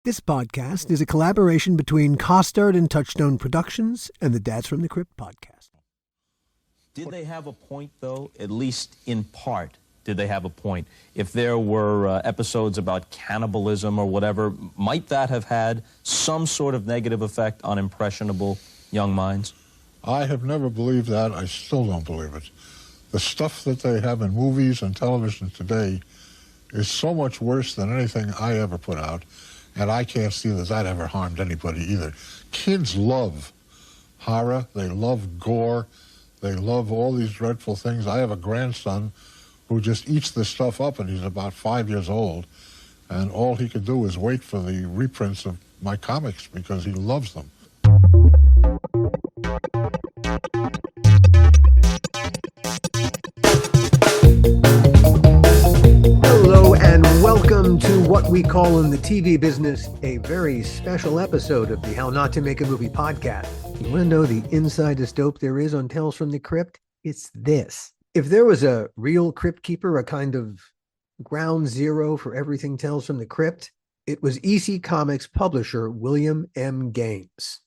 This podcast is a collaboration between Costard and Touchstone Productions and the Tales From The Crypt podcast. Did they have a point, though? At least in part, did they have a point? If there were episodes about cannibalism or whatever, might that have had some sort of negative effect on impressionable young minds? I have never believed that. I still don't believe it. The stuff that they have in movies and television today is so much worse than anything I ever put out. And I can't see that that ever harmed anybody either. Kids love horror. They love gore. They love all these dreadful things. I have a grandson who just eats this stuff up, and he's about 5 years old. And all he could do is wait for the reprints of my comics because he loves them. Hello and welcome to what we call in the TV business a very special episode of the How Not to Make a Movie podcast. You want to know the insidest dope there is on Tales from the Crypt? It's this. If there was a real Crypt Keeper, a kind of ground zero for everything Tales from the Crypt, it was EC Comics publisher William M. Gaines.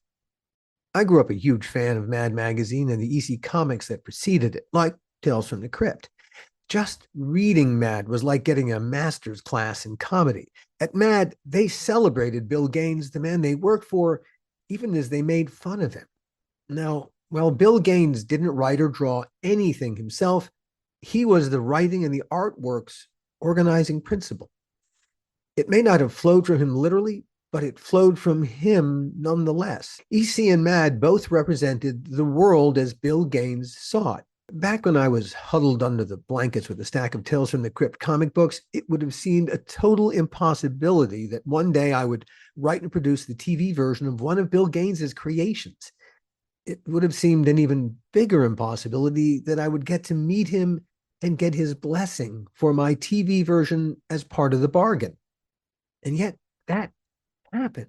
I grew up a huge fan of Mad Magazine and the EC Comics that preceded it, like Tales from the Crypt. Just reading Mad was like getting a master's class in comedy. At Mad, they celebrated Bill Gaines, the man they worked for, even as they made fun of him. Now, while Bill Gaines didn't write or draw anything himself, he was the writing and the artwork's organizing principle. It may not have flowed from him literally, but it flowed from him nonetheless. EC and Mad both represented the world as Bill Gaines saw it. Back when I was huddled under the blankets with a stack of Tales from the Crypt comic books, it would have seemed a total impossibility that one day I would write and produce the TV version of one of Bill Gaines's creations. It would have seemed an even bigger impossibility that I would get to meet him and get his blessing for my TV version as part of the bargain. And yet that happened.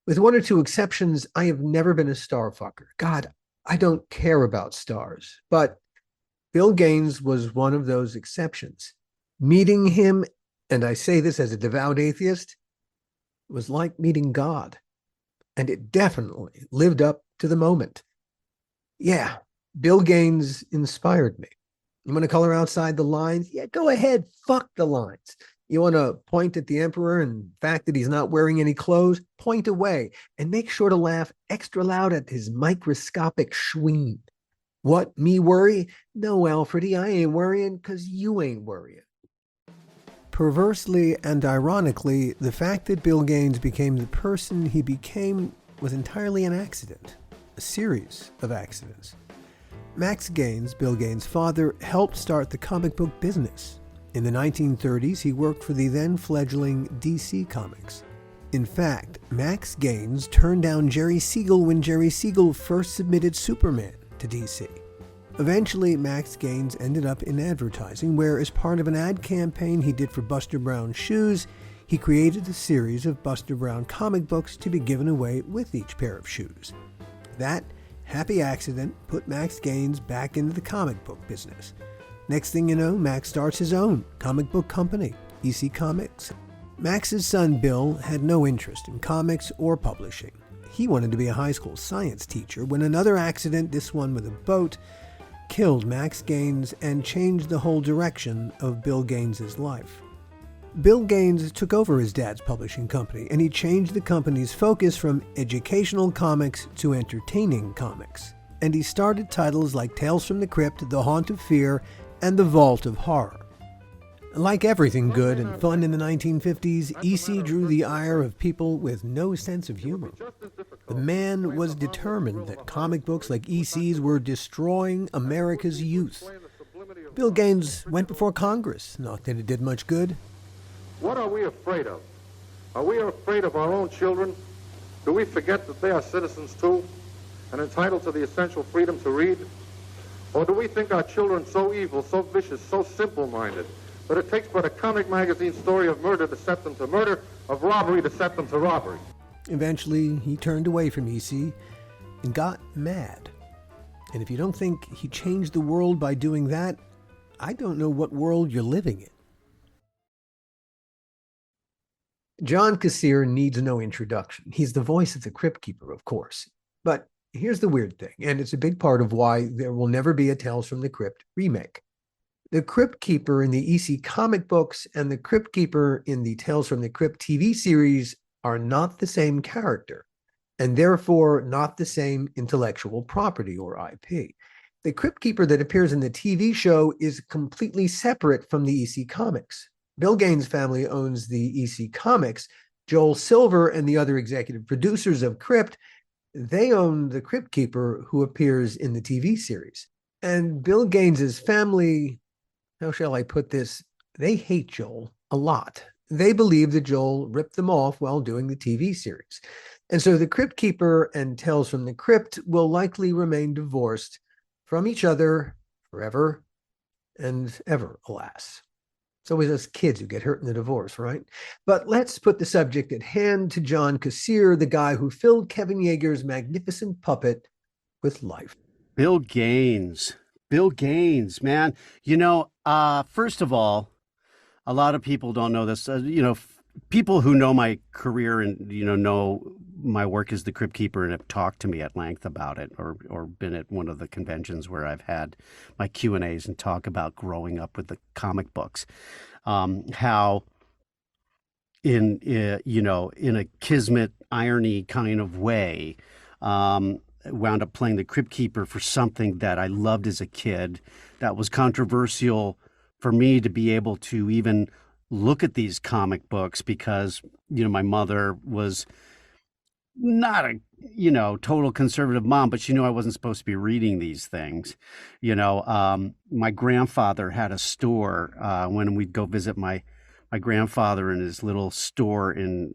With one or two exceptions, I have never been a star fucker. God, I don't care about stars, but Bill Gaines was one of those exceptions. Meeting him, and I say this as a devout atheist, was like meeting God. And it definitely lived up to the moment. Yeah, Bill Gaines inspired me. You want to color outside the lines? Yeah, go ahead. Fuck the lines. You want to point at the emperor and the fact that he's not wearing any clothes? Point away and make sure to laugh extra loud at his microscopic schween. What, me worry? No, Alfredy, I ain't worrying because you ain't worrying. Perversely and ironically, the fact that Bill Gaines became the person he became was entirely an accident, a series of accidents. Max Gaines, Bill Gaines' father, helped start the comic book business. In the 1930s, he worked for the then fledgling DC Comics. In fact, Max Gaines turned down Jerry Siegel when Jerry Siegel first submitted Superman to DC. Eventually, Max Gaines ended up in advertising, where as part of an ad campaign he did for Buster Brown shoes, he created a series of Buster Brown comic books to be given away with each pair of shoes. That happy accident put Max Gaines back into the comic book business. Next thing you know, Max starts his own comic book company, EC Comics. Max's son Bill had no interest in comics or publishing. He wanted to be a high school science teacher when another accident, this one with a boat, killed Max Gaines and changed the whole direction of Bill Gaines's life. Bill Gaines took over his dad's publishing company, and he changed the company's focus from educational comics to entertaining comics. And he started titles like Tales from the Crypt, The Haunt of Fear, and The Vault of Horror. Like everything good and fun in the 1950s, EC drew the ire of people with no sense of humor. The man was determined that comic books like EC's were destroying America's youth. Bill Gaines went before Congress, not that it did much good. What are we afraid of? Are we afraid of our own children? Do we forget that they are citizens too, and entitled to the essential freedom to read? Or do we think our children so evil, so vicious, so simple-minded, that it takes but a comic magazine story of murder to set them to murder, of robbery to set them to robbery? Eventually, he turned away from EC and got mad. And if you don't think he changed the world by doing that, I don't know what world you're living in. John Kassir needs no introduction. He's the voice of the Crypt Keeper, of course. But here's the weird thing, and it's a big part of why there will never be a Tales from the Crypt remake. The Crypt Keeper in the EC comic books and the Crypt Keeper in the Tales from the Crypt TV series are not the same character, and therefore not the same intellectual property or IP. The Crypt Keeper that appears in the TV show is completely separate from the EC comics. Bill Gaines' family owns the EC comics. Joel Silver and the other executive producers of Crypt, they own the Crypt Keeper who appears in the TV series. And Bill Gaines' family, how shall I put this? They hate Joel a lot. They believe that Joel ripped them off while doing the TV series. And so the Crypt Keeper and Tales from the Crypt will likely remain divorced from each other forever and ever, alas. It's always us kids who get hurt in the divorce, right? But let's put the subject at hand to John Kassir, the guy who filled Kevin Yeager's magnificent puppet with life. Bill Gaines. Bill Gaines, man. First of all, a lot of people don't know this. People who know my career and, know my work as the Crypt Keeper and have talked to me at length about it or been at one of the conventions where I've had my Q&As and talk about growing up with the comic books. How in a kismet irony kind of way, wound up playing the Crypt Keeper for something that I loved as a kid, that was controversial for me to be able to even look at these comic books because, my mother was not a, total conservative mom, but she knew I wasn't supposed to be reading these things. My grandfather had a store when we'd go visit my grandfather in his little store in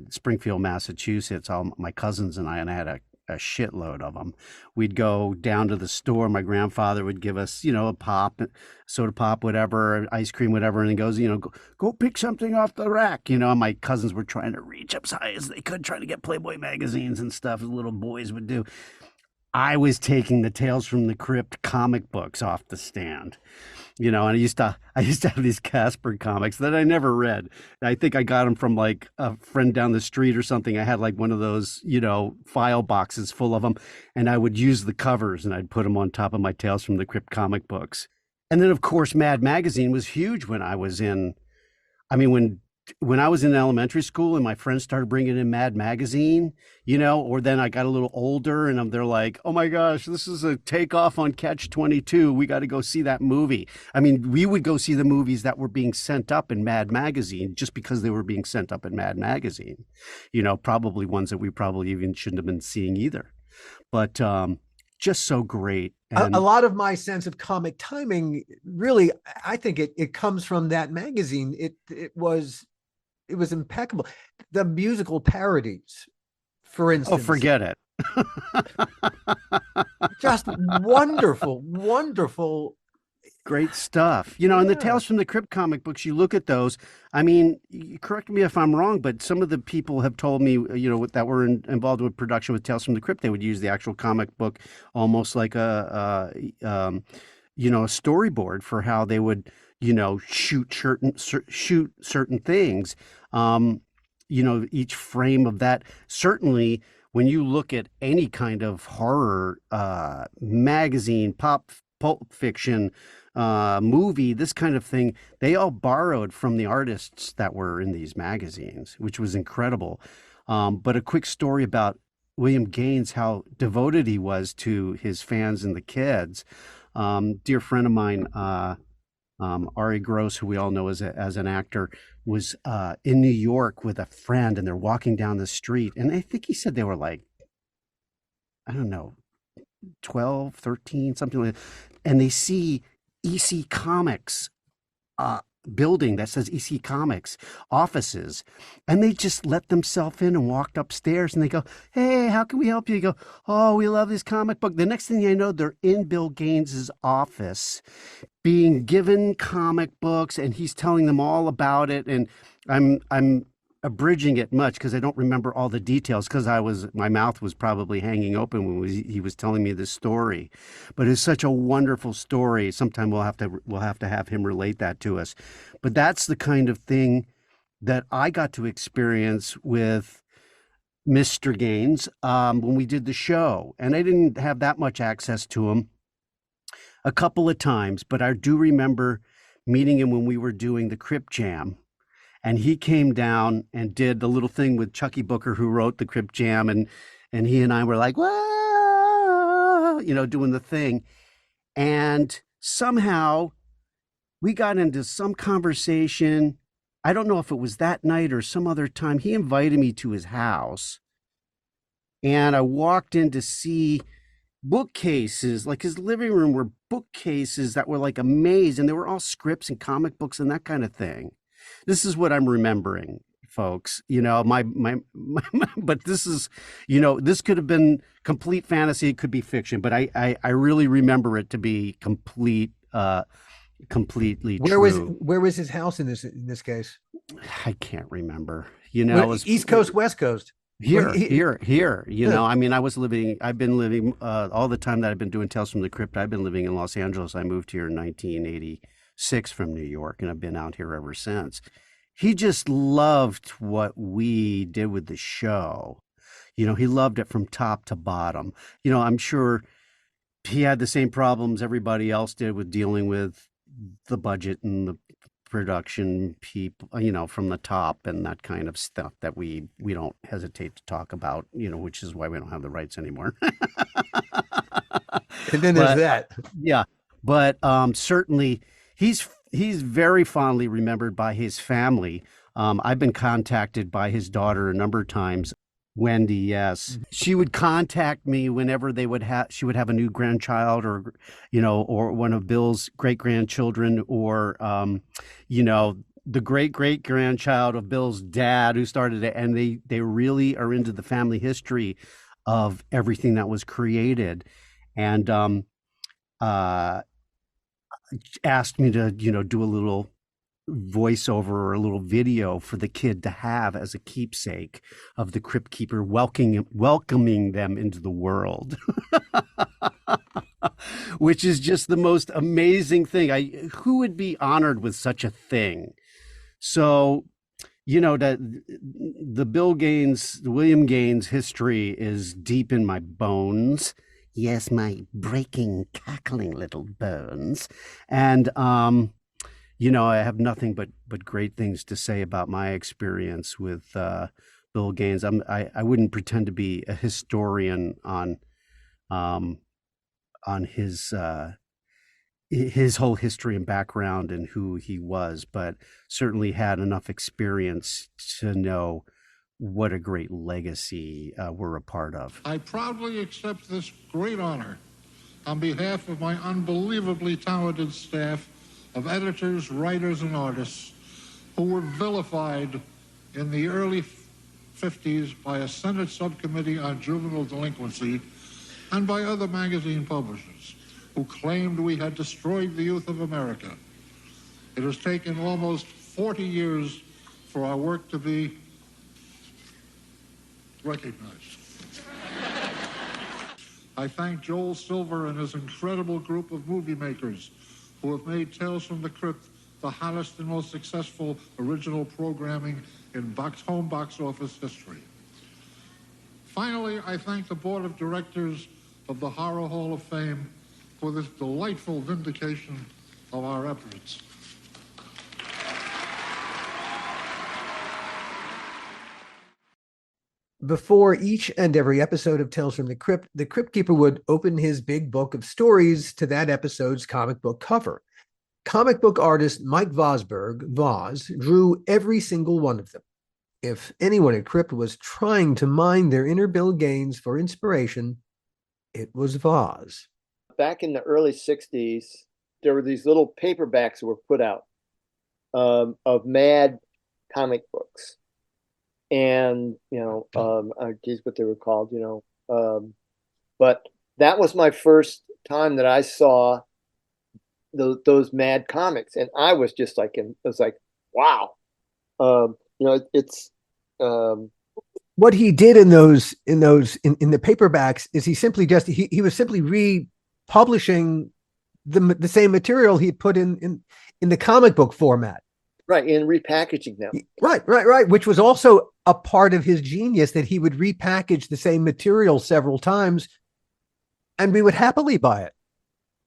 Springfield, Massachusetts. All my cousins and I had a shitload of them. We'd go down to the store. My grandfather would give us, a pop, soda pop, whatever, ice cream, whatever. And he goes, go pick something off the rack. And my cousins were trying to reach up as high as they could, trying to get Playboy magazines and stuff as little boys would do. I was taking the Tales from the Crypt comic books off the stand. And I used to have these Casper comics that I never read. I think I got them from like a friend down the street or something. I had like one of those, file boxes full of them, and I would use the covers and I'd put them on top of my Tales from the Crypt comic books. And then of course, Mad Magazine was huge when I was in, when I was in elementary school and my friends started bringing in Mad Magazine, or then I got a little older and they're like, oh my gosh, this is a takeoff on Catch-22. We got to go see that movie. We would go see the movies that were being sent up in Mad Magazine just because they were being sent up in Mad Magazine, probably ones that we probably even shouldn't have been seeing either. But just so great. And a lot of my sense of comic timing, really, I think it comes from that magazine. It was impeccable. The musical parodies, for instance. Oh, forget it. Just wonderful, wonderful. Great stuff. In the Tales from the Crypt comic books, you look at those. Correct me if I'm wrong, but some of the people have told me, that were involved with production with Tales from the Crypt, they would use the actual comic book almost like a storyboard for how they would, shoot certain things. Each frame of that. Certainly, when you look at any kind of horror magazine, pulp fiction, movie, this kind of thing, they all borrowed from the artists that were in these magazines, which was incredible. But a quick story about William Gaines, how devoted he was to his fans and the kids. Dear friend of mine, Ari Gross, who we all know as an actor, was in New York with a friend, and they're walking down the street, and I think he said they were like, I don't know, 12, 13, something like that, and they see EC Comics building that says EC Comics offices, and they just let themselves in and walked upstairs, and they go, hey, how can we help you? You go, oh, we love this comic book. The next thing I know, they're in Bill Gaines's office being given comic books, and he's telling them all about it. And I'm abridging it much because I don't remember all the details because my mouth was probably hanging open when he was telling me this story. But it's such a wonderful story. Sometime we'll have to have him relate that to us. But that's the kind of thing that I got to experience with Mr. Gaines when we did the show. And I didn't have that much access to him a couple of times, but I do remember meeting him when we were doing the Crypt Jam. And he came down and did the little thing with Chucky Booker, who wrote the Crypt Jam. And he and I were like, whoa, doing the thing. And somehow we got into some conversation. I don't know if it was that night or some other time. He invited me to his house. And I walked in to see bookcases, like his living room were bookcases that were like a maze, and they were all scripts and comic books and that kind of thing. This is what I'm remembering, folks. But this is, this could have been complete fantasy. It could be fiction, but I really remember it to be completely true. Where was his house in this case? I can't remember. It was East Coast, West Coast. Here. I've been living all the time that I've been doing Tales from the Crypt. I've been living in Los Angeles. I moved here in 1986 from New York, and I've been out here ever since. He just loved what we did with the show. He loved it from top to bottom. I'm sure he had the same problems everybody else did with dealing with the budget and the production people, from the top and that kind of stuff that we don't hesitate to talk about, which is why we don't have the rights anymore. And then there's that. Yeah. But certainly he's very fondly remembered by his family. I've been contacted by his daughter a number of times. Wendy, yes. She would contact me whenever she would have a new grandchild or one of Bill's great grandchildren or, the great great grandchild of Bill's dad who started it. And they really are into the family history of everything that was created. And, asked me to, do a little voiceover or a little video for the kid to have as a keepsake of the Crypt Keeper welcoming them into the world, which is just the most amazing thing. Who would be honored with such a thing? So, that the William Gaines history is deep in my bones. Yes, my breaking, cackling little bones. And, I have nothing but great things to say about my experience with Bill Gaines. I wouldn't pretend to be a historian on his whole history and background and who he was, but certainly had enough experience to know what a great legacy we're a part of. I proudly accept this great honor on behalf of my unbelievably talented staff of editors, writers, and artists who were vilified in the early 50s by a Senate subcommittee on juvenile delinquency and by other magazine publishers who claimed we had destroyed the youth of America. It has taken almost 40 years for our work to be recognized. I thank Joel Silver and his incredible group of movie makers who have made Tales from the Crypt the hottest and most successful original programming in home box office history. Finally, I thank the board of directors of the Horror Hall of Fame for this delightful vindication of our efforts. Before each and every episode of Tales from the Crypt Keeper would open his big book of stories to that episode's comic book cover. Comic book artist Mike Vosberg, Voz, drew every single one of them. If anyone at Crypt was trying to mine their inner Bill Gaines for inspiration, it was Voz. Back in the early 60s, there were these little paperbacks that were put out of Mad comic books. And, geez, what they were called, but that was my first time that I saw those Mad comics. And I was just like, wow. It's, what he did in the paperbacks is he was simply republishing the same material he put in the comic book format. right, in repackaging them. Right. Which was also a part of his genius, that he would repackage the same material several times and we would happily buy it.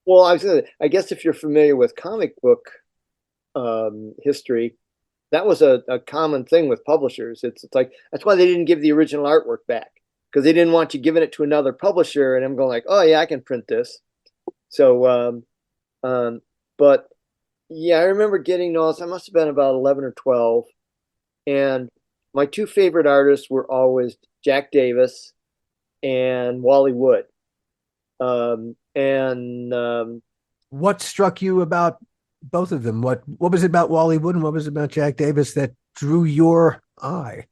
Well, I guess if you're familiar with comic book history, that was a common thing with publishers. It's like, that's why they didn't give the original artwork back, because they didn't want you giving it to another publisher and I'm going like, oh yeah, I can print this. So, but yeah, I remember getting those. I must have been about 11 or 12. And my two favorite artists were always Jack Davis and Wally Wood. What struck you about both of them? What was it about Wally Wood and what was it about Jack Davis that drew your eye?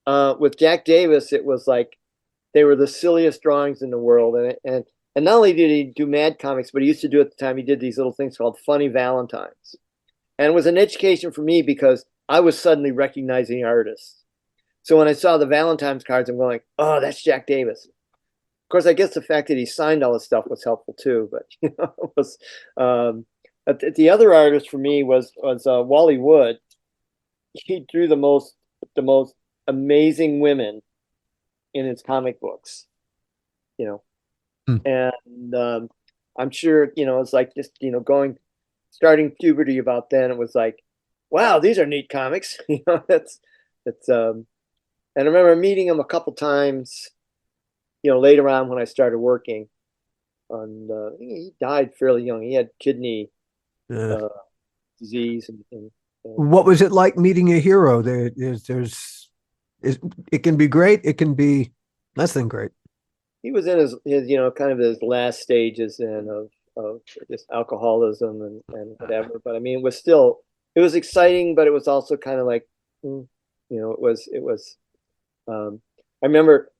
With Jack Davis, it was like they were the silliest drawings in the world, and not only did he do Mad Comics, but he used to do at the time, he did these little things called Funny Valentines, and it was an education for me because I was suddenly recognizing artists. So when I saw the Valentine's cards, I'm going, oh, that's Jack Davis. Of course, I guess the fact that he signed all this stuff was helpful too. But it was the other artist for me was Wally Wood. He drew the most amazing women in his comic books, and I'm sure it's like just starting puberty about then. It was like, wow, these are neat comics. That's and I remember meeting him a couple times. Later on when I started working on, he died fairly young. He had kidney disease. And what was it like meeting a hero? It can be great. It can be less than great. He was in his kind of his last stages of just alcoholism and whatever. But I mean, it was exciting, but it was also kind of like, it was, I remember,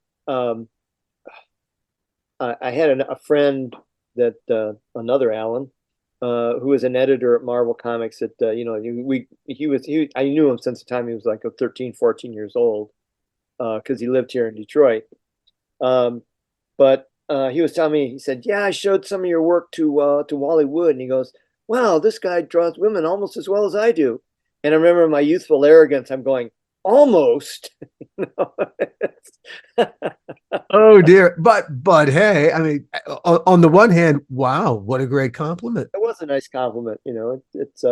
I had a friend that another Alan, who was an editor at Marvel Comics. That I knew him since the time he was like 13, 14 years old, because he lived here in Detroit. But he was telling me, he said, "Yeah, I showed some of your work to Wally Wood," and he goes, "Wow, this guy draws women almost as well as I do." And I remember my youthful arrogance. I'm going, almost. Oh dear, but hey, I mean, on the one hand, wow, what a great compliment. It was a nice compliment. It's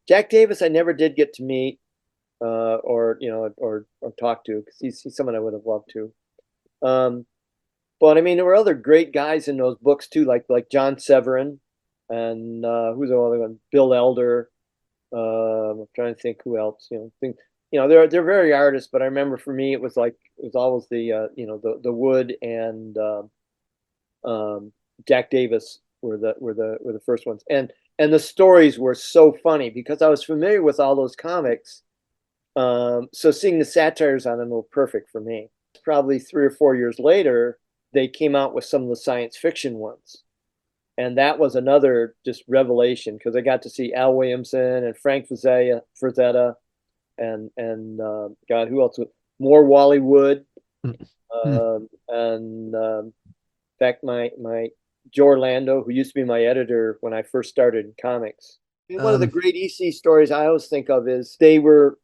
Jack Davis. I never did get to meet or talk to, because he's someone I would have loved to. But I mean, there were other great guys in those books too, like John Severin, and who's the other one? Bill Elder. I'm trying to think who else. They're very artists, but I remember for me it was always the Wood and Jack Davis were the first ones, and the stories were so funny because I was familiar with all those comics, so seeing the satires on them were perfect for me. Probably 3 or 4 years later, they came out with some of the science fiction ones. And that was another just revelation, because I got to see Al Williamson and Frank Frazetta and God, who else? More Wally Wood. And in fact, my Joe Orlando, who used to be my editor when I first started in comics. One of the great EC stories I always think of is they were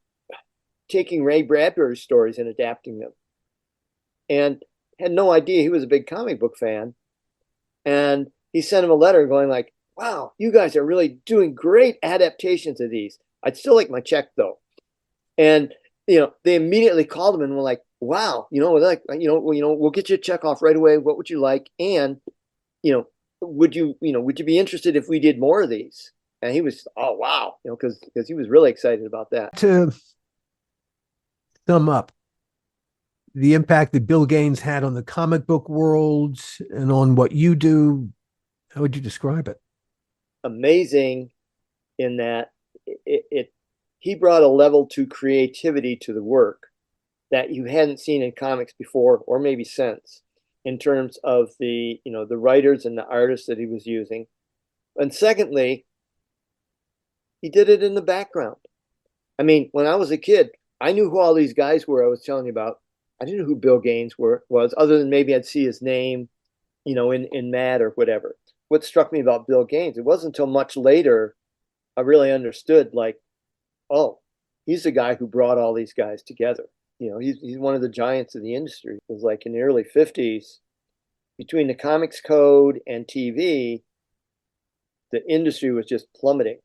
taking Ray Bradbury's stories and adapting them. And had no idea he was a big comic book fan. And he sent him a letter going like, "Wow, you guys are really doing great adaptations of these. I'd still like my check though." And they immediately called him and were like, "Wow, we'll get you a check off right away. What would you like? And would you be interested if we did more of these?" And he was, "Oh wow," because he was really excited about that. To sum up the impact that Bill Gaines had on the comic book world and on what you do, how would you describe it? Amazing, in that he brought a level to creativity to the work that you hadn't seen in comics before, or maybe since, in terms of the writers and the artists that he was using. And secondly, he did it in the background. I mean, when I was a kid, I knew who all these guys were I was telling you about. I didn't know who Bill Gaines was, other than maybe I'd see his name, in Mad or whatever. What struck me about Bill Gaines, it wasn't until much later I really understood, like, oh, he's the guy who brought all these guys together. He's one of the giants of the industry. It was like in the early 50s, between the comics code and TV, the industry was just plummeting.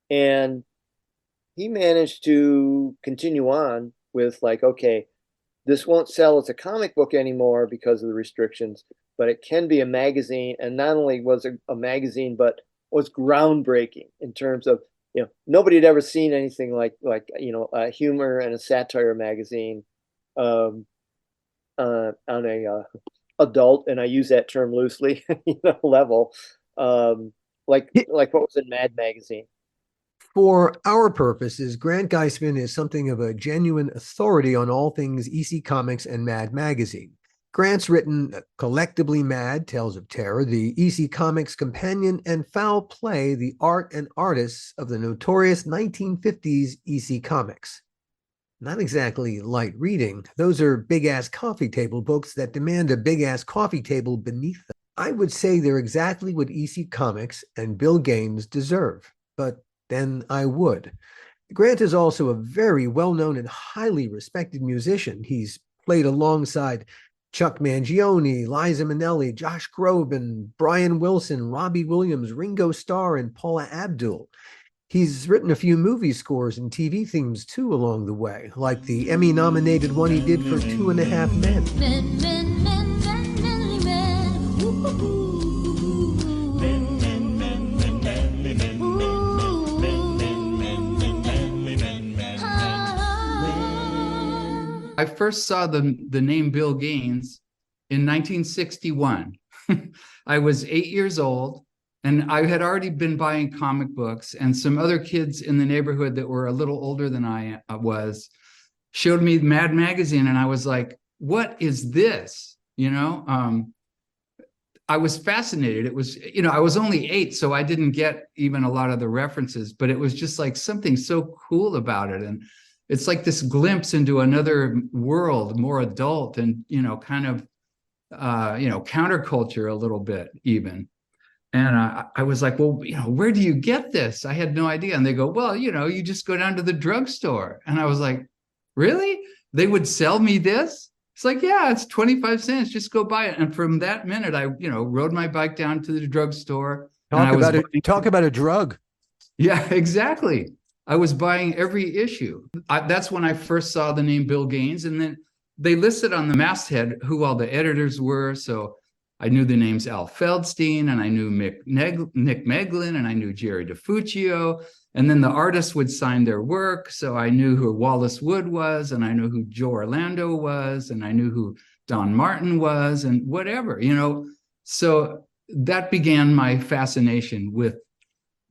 And he managed to continue on with, like, okay, this won't sell as a comic book anymore because of the restrictions, but it can be a magazine. And not only was it a magazine, but was groundbreaking in terms of, nobody had ever seen anything like a humor and a satire magazine on a adult, and I use that term loosely, level, like what was in Mad Magazine. For our purposes, Grant Geisman is something of a genuine authority on all things EC Comics and Mad Magazine. Grant's written Collectively Mad, Tales of Terror, the EC Comics Companion, and Foul Play, the art and artists of the notorious 1950s EC Comics. Not exactly light reading. Those are big-ass coffee table books that demand a big-ass coffee table beneath them. I would say they're exactly what EC Comics and Bill Gaines deserve, but then I would. Grant is also a very well-known and highly respected musician. He's played alongside Chuck Mangione, Liza Minnelli, Josh Groban, Brian Wilson, Robbie Williams, Ringo Starr, and Paula Abdul. He's written a few movie scores and TV themes too along the way, like the Emmy-nominated one he did for 2.5 Men. I first saw the name Bill Gaines in 1961. I was 8 years old, and I had already been buying comic books, and some other kids in the neighborhood that were a little older than I was showed me Mad Magazine, and I was like, what is this? I was fascinated. It was, I was only 8, so I didn't get even a lot of the references, but it was just like something so cool about it. And it's like this glimpse into another world, more adult and, kind of, counterculture a little bit even. And I was like, well, where do you get this? I had no idea. And they go, well, you just go down to the drugstore. And I was like, really? They would sell me this? It's like, yeah, it's 25 cents. Just go buy it. And from that minute, I, rode my bike down to the drugstore. Talk about a drug. Yeah, exactly. I was buying every issue. That's when I first saw the name Bill Gaines. And then they listed on the masthead who all the editors were. So I knew the names Al Feldstein, and I knew Nick Meglin, and I knew Jerry DeFuccio. And then the artists would sign their work. So I knew who Wallace Wood was, and I knew who Joe Orlando was, and I knew who Don Martin was, and whatever, So that began my fascination with,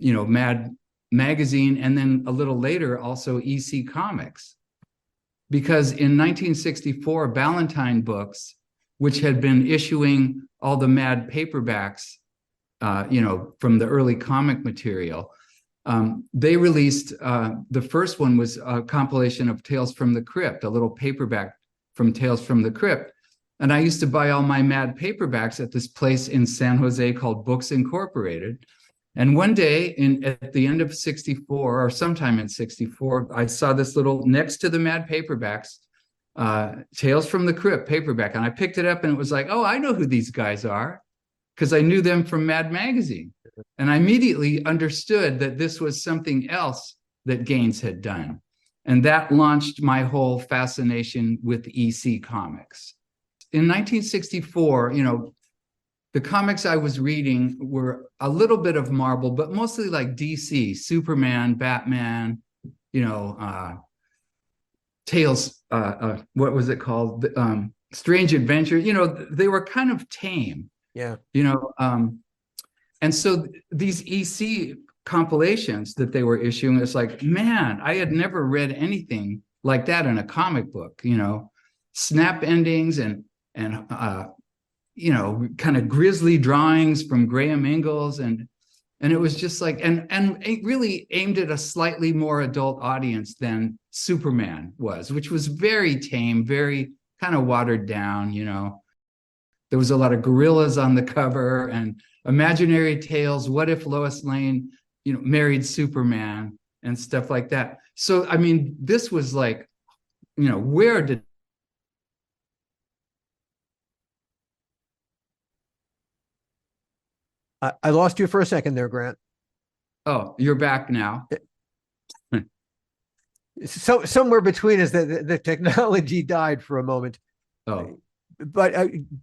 Mad Magazine, and then a little later also EC Comics, because in 1964 Ballantine Books, which had been issuing all the Mad paperbacks, from the early comic material, they released the first one was a compilation of Tales from the Crypt, a little paperback from Tales from the Crypt, and I used to buy all my Mad paperbacks at this place in San Jose called Books Incorporated. And one day at the end of 64 or sometime in 64, I saw this little next to the Mad paperbacks, Tales from the Crypt paperback. And I picked it up and it was like, oh, I know who these guys are, because I knew them from Mad Magazine. And I immediately understood that this was something else that Gaines had done. And that launched my whole fascination with EC Comics. In 1964, the comics I was reading were a little bit of Marvel, but mostly like DC, Superman, Batman, Tales, what was it called? Strange Adventure. They were kind of tame. Yeah. And so these EC compilations that they were issuing, it's like, man, I had never read anything like that in a comic book, snap endings and kind of grisly drawings from Graham Ingalls. And it was just like, and it really aimed at a slightly more adult audience than Superman was, which was very tame, very kind of watered down, There was a lot of gorillas on the cover and imaginary tales. What if Lois Lane married Superman and stuff like that. So, I mean, this was like, where did I lost you for a second there, Grant. Oh, you're back now. So somewhere between us, the technology died for a moment. Oh, But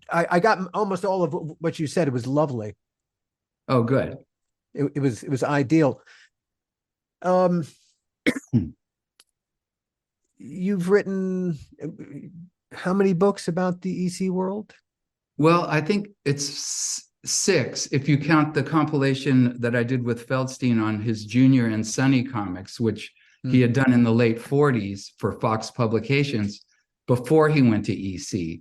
I got almost all of what you said. It was lovely. oh, good. It was ideal. You've written how many books about the EC world? Well, I think it's 6 if you count the compilation that I did with Feldstein on his Junior and Sonny comics, which he had done in the late 40s for Fox Publications before he went to EC.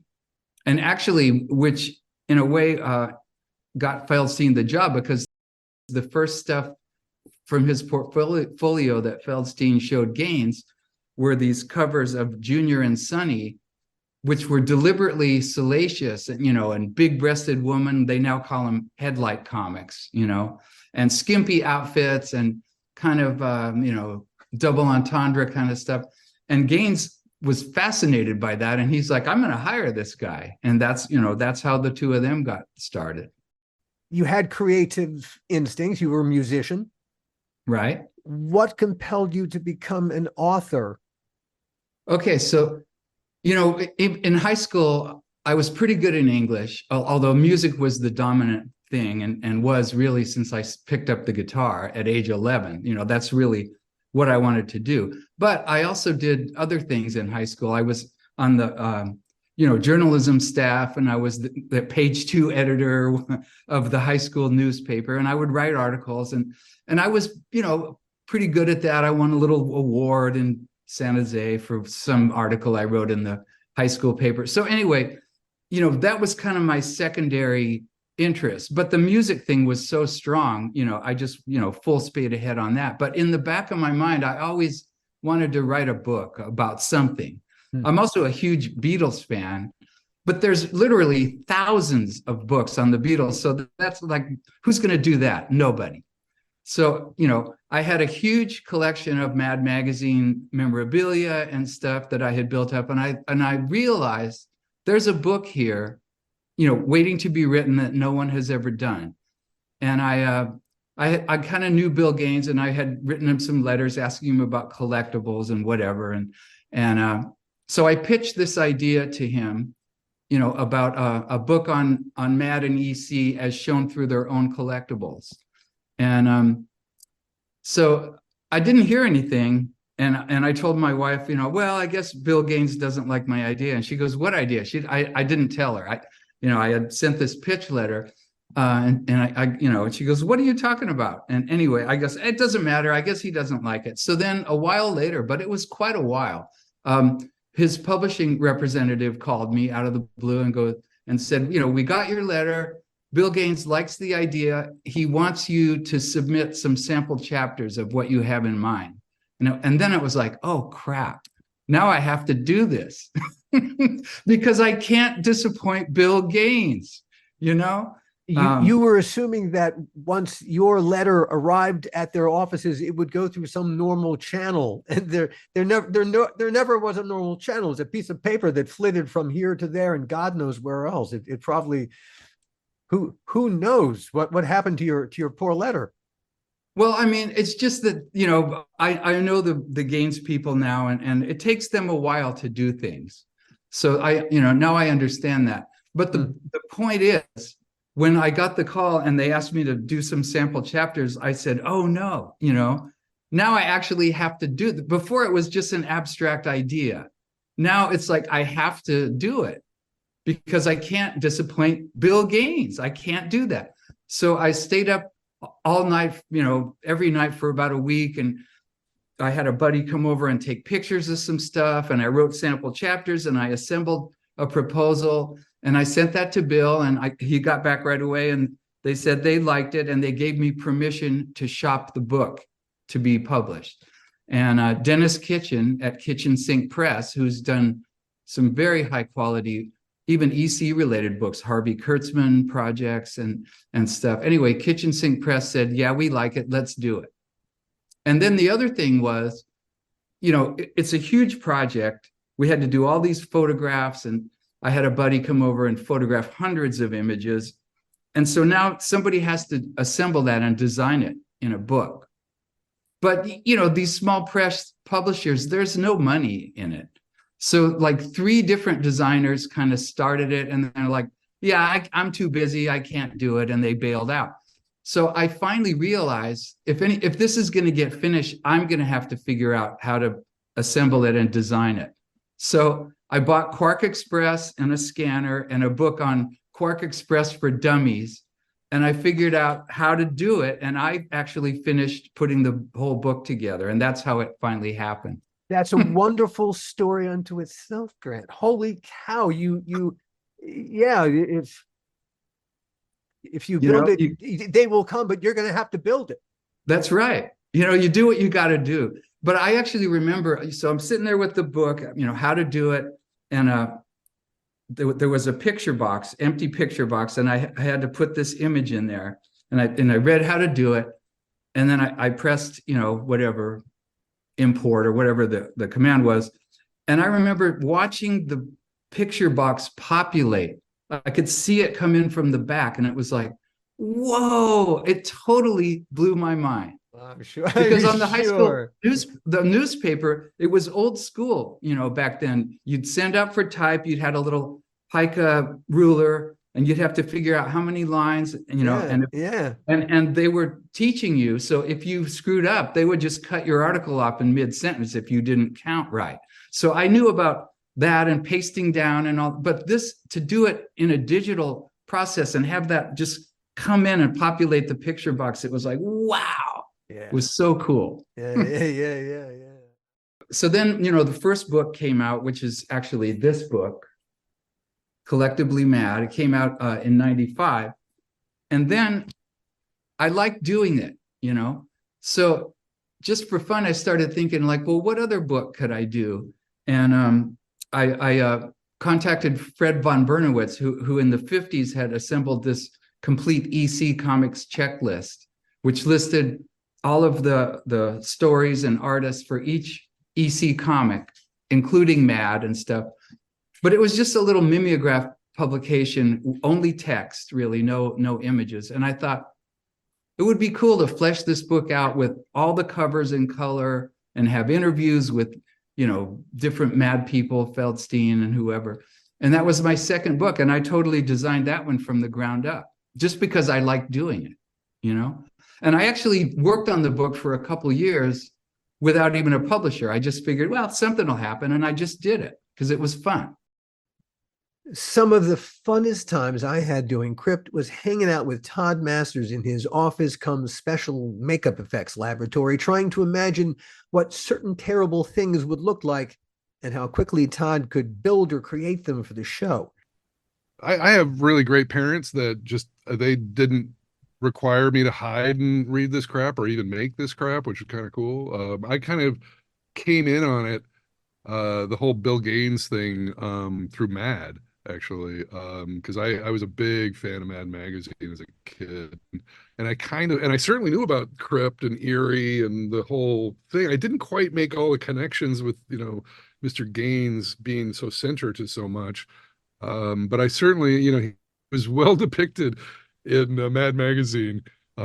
And actually, which in a way got Feldstein the job, because the first stuff from his portfolio that Feldstein showed Gaines were these covers of Junior and Sonny, which were deliberately salacious, and big-breasted woman. They now call them headlight comics, and skimpy outfits and kind of, double entendre kind of stuff. And Gaines was fascinated by that. And he's like, I'm going to hire this guy. And that's how the two of them got started. You had creative instincts. You were a musician. Right. What compelled you to become an author? Okay. So, in high school, I was pretty good in English, although music was the dominant thing and was really since I picked up the guitar at age 11. That's really what I wanted to do. But I also did other things in high school. I was on the, journalism staff, and I was the page 2 editor of the high school newspaper, and I would write articles, and I was, pretty good at that. I won a little award in San Jose for some article I wrote in the high school paper. So anyway, that was kind of my secondary interest, but the music thing was so strong, I just, full speed ahead on that. But in the back of my mind, I always wanted to write a book about something. I'm also a huge Beatles fan, but there's literally thousands of books on the Beatles. So that's like, who's going to do that? Nobody. So, I had a huge collection of Mad Magazine memorabilia and stuff that I had built up. And I realized there's a book here, waiting to be written that no one has ever done. And I kind of knew Bill Gaines, and I had written him some letters asking him about collectibles and whatever. And so I pitched this idea to him, about a book on Mad and EC as shown through their own collectibles. And so I didn't hear anything. And I told my wife, well, I guess Bill Gaines doesn't like my idea. And she goes, what idea? I didn't tell her. I had sent this pitch letter, and she goes, what are you talking about? And anyway, I guess it doesn't matter. I guess he doesn't like it. So then a while later, but it was quite a while, his publishing representative called me out of the blue and said, we got your letter. Bill Gaines likes the idea. He wants you to submit some sample chapters of what you have in mind. And then it was like, oh, crap. Now I have to do this because I can't disappoint Bill Gaines, You were assuming that once your letter arrived at their offices, it would go through some normal channel, and there never was a normal channel. It's a piece of paper that flitted from here to there, and God knows where else. It probably, who knows what happened to your poor letter. Well, I mean, it's just that, I know the Gaines people now, and it takes them a while to do things. So now I understand that. But the point is, when I got the call and they asked me to do some sample chapters, I said, oh no, now I actually have to do it. Before it was just an abstract idea. Now it's like, I have to do it because I can't disappoint Bill Gaines. I can't do that. So I stayed up all night, every night for about a week. And I had a buddy come over and take pictures of some stuff. And I wrote sample chapters and I assembled a proposal. And I sent that to Bill, and he got back right away, and they said they liked it, and they gave me permission to shop the book to be published. And Dennis Kitchen at Kitchen Sink Press, who's done some very high quality, even EC related books, Harvey Kurtzman projects and stuff. Anyway, Kitchen Sink Press said, yeah, we like it, let's do it. And then the other thing was, it's a huge project. We had to do all these photographs, and I had a buddy come over and photograph hundreds of images. And so now somebody has to assemble that and design it in a book. But, these small press publishers, there's no money in it. So like 3 different designers kind of started it, and they're like, yeah, I'm too busy, I can't do it. And they bailed out. So I finally realized if this is going to get finished, I'm going to have to figure out how to assemble it and design it. So I bought Quark Express and a scanner and a book on Quark Express for Dummies. And I figured out how to do it. And I actually finished putting the whole book together. And that's how it finally happened. That's a wonderful story unto itself, Grant. Holy cow. Yeah, if you build it, they will come, but you're going to have to build it. That's right. You do what you got to do. But I actually remember, so I'm sitting there with the book, how to do it. And there was a picture box, empty picture box, and I had to put this image in there. And I read how to do it. And then I pressed, whatever, import or whatever the command was. And I remember watching the picture box populate. I could see it come in from the back, and it was like, whoa, it totally blew my mind. I'm sure. Because on the high school the newspaper, it was old school, back then. You'd send up for type, you'd had a little pica ruler, and you'd have to figure out how many lines, and they were teaching you. So if you screwed up, they would just cut your article off in mid-sentence if you didn't count right. So I knew about that and pasting down and all, but to do it in a digital process and have that just come in and populate the picture box, it was like, wow. Yeah. It was so cool. Yeah. So then, the first book came out, which is actually this book, Collectively Mad. It came out in 95. And then I liked doing it, So just for fun, I started thinking like, well, what other book could I do? And I contacted Fred von Bernowitz, who in the 50s had assembled this complete EC Comics checklist, which listed all of the stories and artists for each EC comic, including Mad and stuff. But it was just a little mimeograph publication, only text, really, no images. And I thought it would be cool to flesh this book out with all the covers in color and have interviews with, different Mad people, Feldstein and whoever. And that was my second book. And I totally designed that one from the ground up, just because I liked doing it, And I actually worked on the book for a couple of years without even a publisher. I just figured, well, something will happen. And I just did it because it was fun. Some of the funnest times I had doing Crypt was hanging out with Todd Masters in his office cum special makeup effects laboratory, trying to imagine what certain terrible things would look like and how quickly Todd could build or create them for the show. I have really great parents that they didn't require me to hide and read this crap or even make this crap, which is kind of cool. I kind of came in on it, the whole Bill Gaines thing, through Mad, actually, because I was a big fan of Mad Magazine as a kid, and I certainly knew about Crypt and Eerie and the whole thing. I didn't quite make all the connections with Mr. Gaines being so centered to so much, but I certainly he was well depicted in Mad Magazine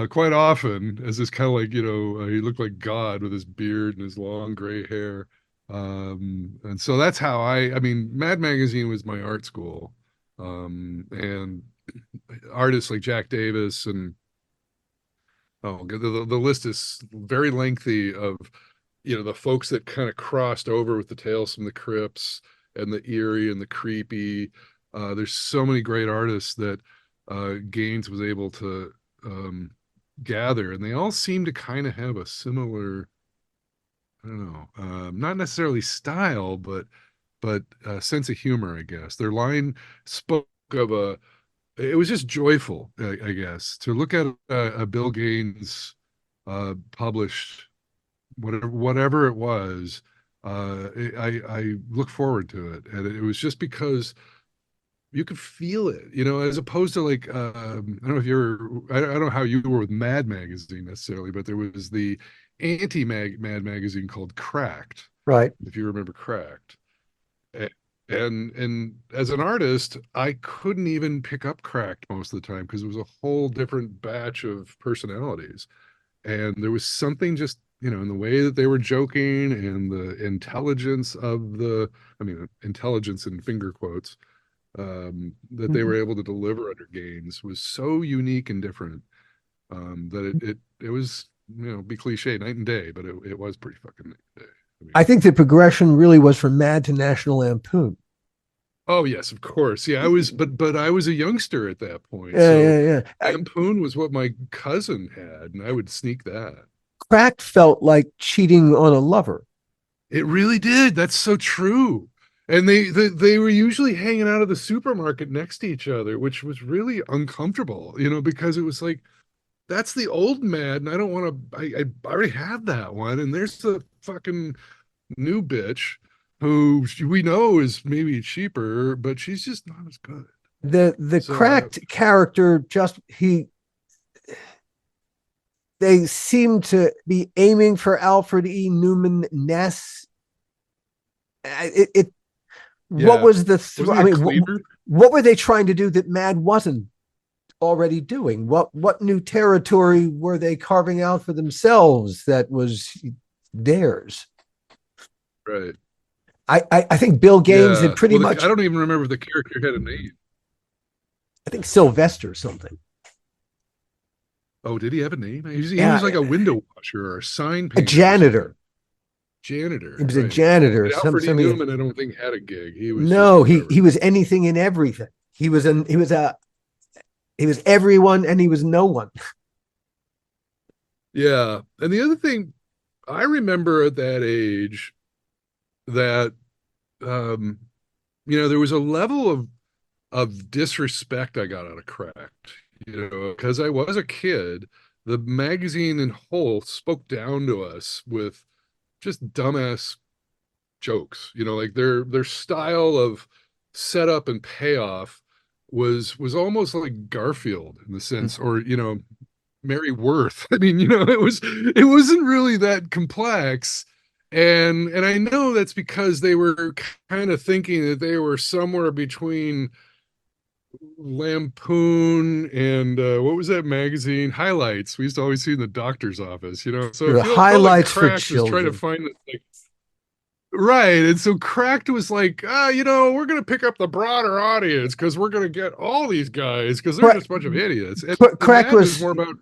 quite often as this kind of like he looked like God with his beard and his long gray hair. And so that's how Mad Magazine was my art school, and artists like Jack Davis and the list is very lengthy of the folks that kind of crossed over with the Tales from the Crypts and the eerie and the creepy. There's so many great artists that Gaines was able to gather, and they all seem to kind of have a similar, I don't know, not necessarily style, but sense of humor, I guess. Their line spoke of it was just joyful, I guess, to look at a Bill Gaines published whatever it was. I look forward to it, and it was just because you could feel it, as opposed to like I don't know if I don't know how you were with Mad Magazine necessarily, but there was the Mad Magazine called Cracked, Right. if you remember Cracked. And as an artist, I couldn't even pick up Cracked most of the time because it was a whole different batch of personalities. And there was something just, in the way that they were joking and the intelligence of intelligence in finger quotes, that they were able to deliver under Gaines was so unique and different, that it was, be cliche, night and day, but it was pretty fucking night and day. I think the progression really was from Mad to National Lampoon. Oh yes, of course. Yeah, but I was a youngster at that point. Yeah, So yeah. Lampoon was what my cousin had, and I would sneak that. Cracked felt like cheating on a lover. It really did. That's so true. And they were usually hanging out at the supermarket next to each other, which was really uncomfortable, because it was like, that's the old Mad, and I don't want to. I already have that one, and there's the fucking new bitch who we know is maybe cheaper, but she's just not as good. The Cracked character they seem to be aiming for Alfred E. Newman Ness. What was the what were they trying to do that Mad wasn't already doing? What new territory were they carving out for themselves that was theirs? Right. I think Bill Gaines had pretty much. I don't even remember if the character had a name. I think Sylvester something. Oh, did he have a name? He was like a window washer or a sign painter. A janitor. Janitor. He was a janitor. Alfred E. Newman, I don't think had a gig. He was he was anything and everything. He was everyone and he was no one. Yeah. And the other thing I remember at that age that there was a level of disrespect I got out of Cracked, because I was a kid. The magazine in whole spoke down to us with just dumbass jokes, like their style of setup and payoff was almost like Garfield in the sense, or Mary Worth. I mean, it wasn't really that complex. And I know that's because they were kind of thinking that they were somewhere between Lampoon and what was that magazine? Highlights. We used to always see in the doctor's office, So the Highlights for children. Trying to find this, right. And so Cracked was like, we're going to pick up the broader audience because we're going to get all these guys because they're just a bunch of idiots. And Cracked was more about.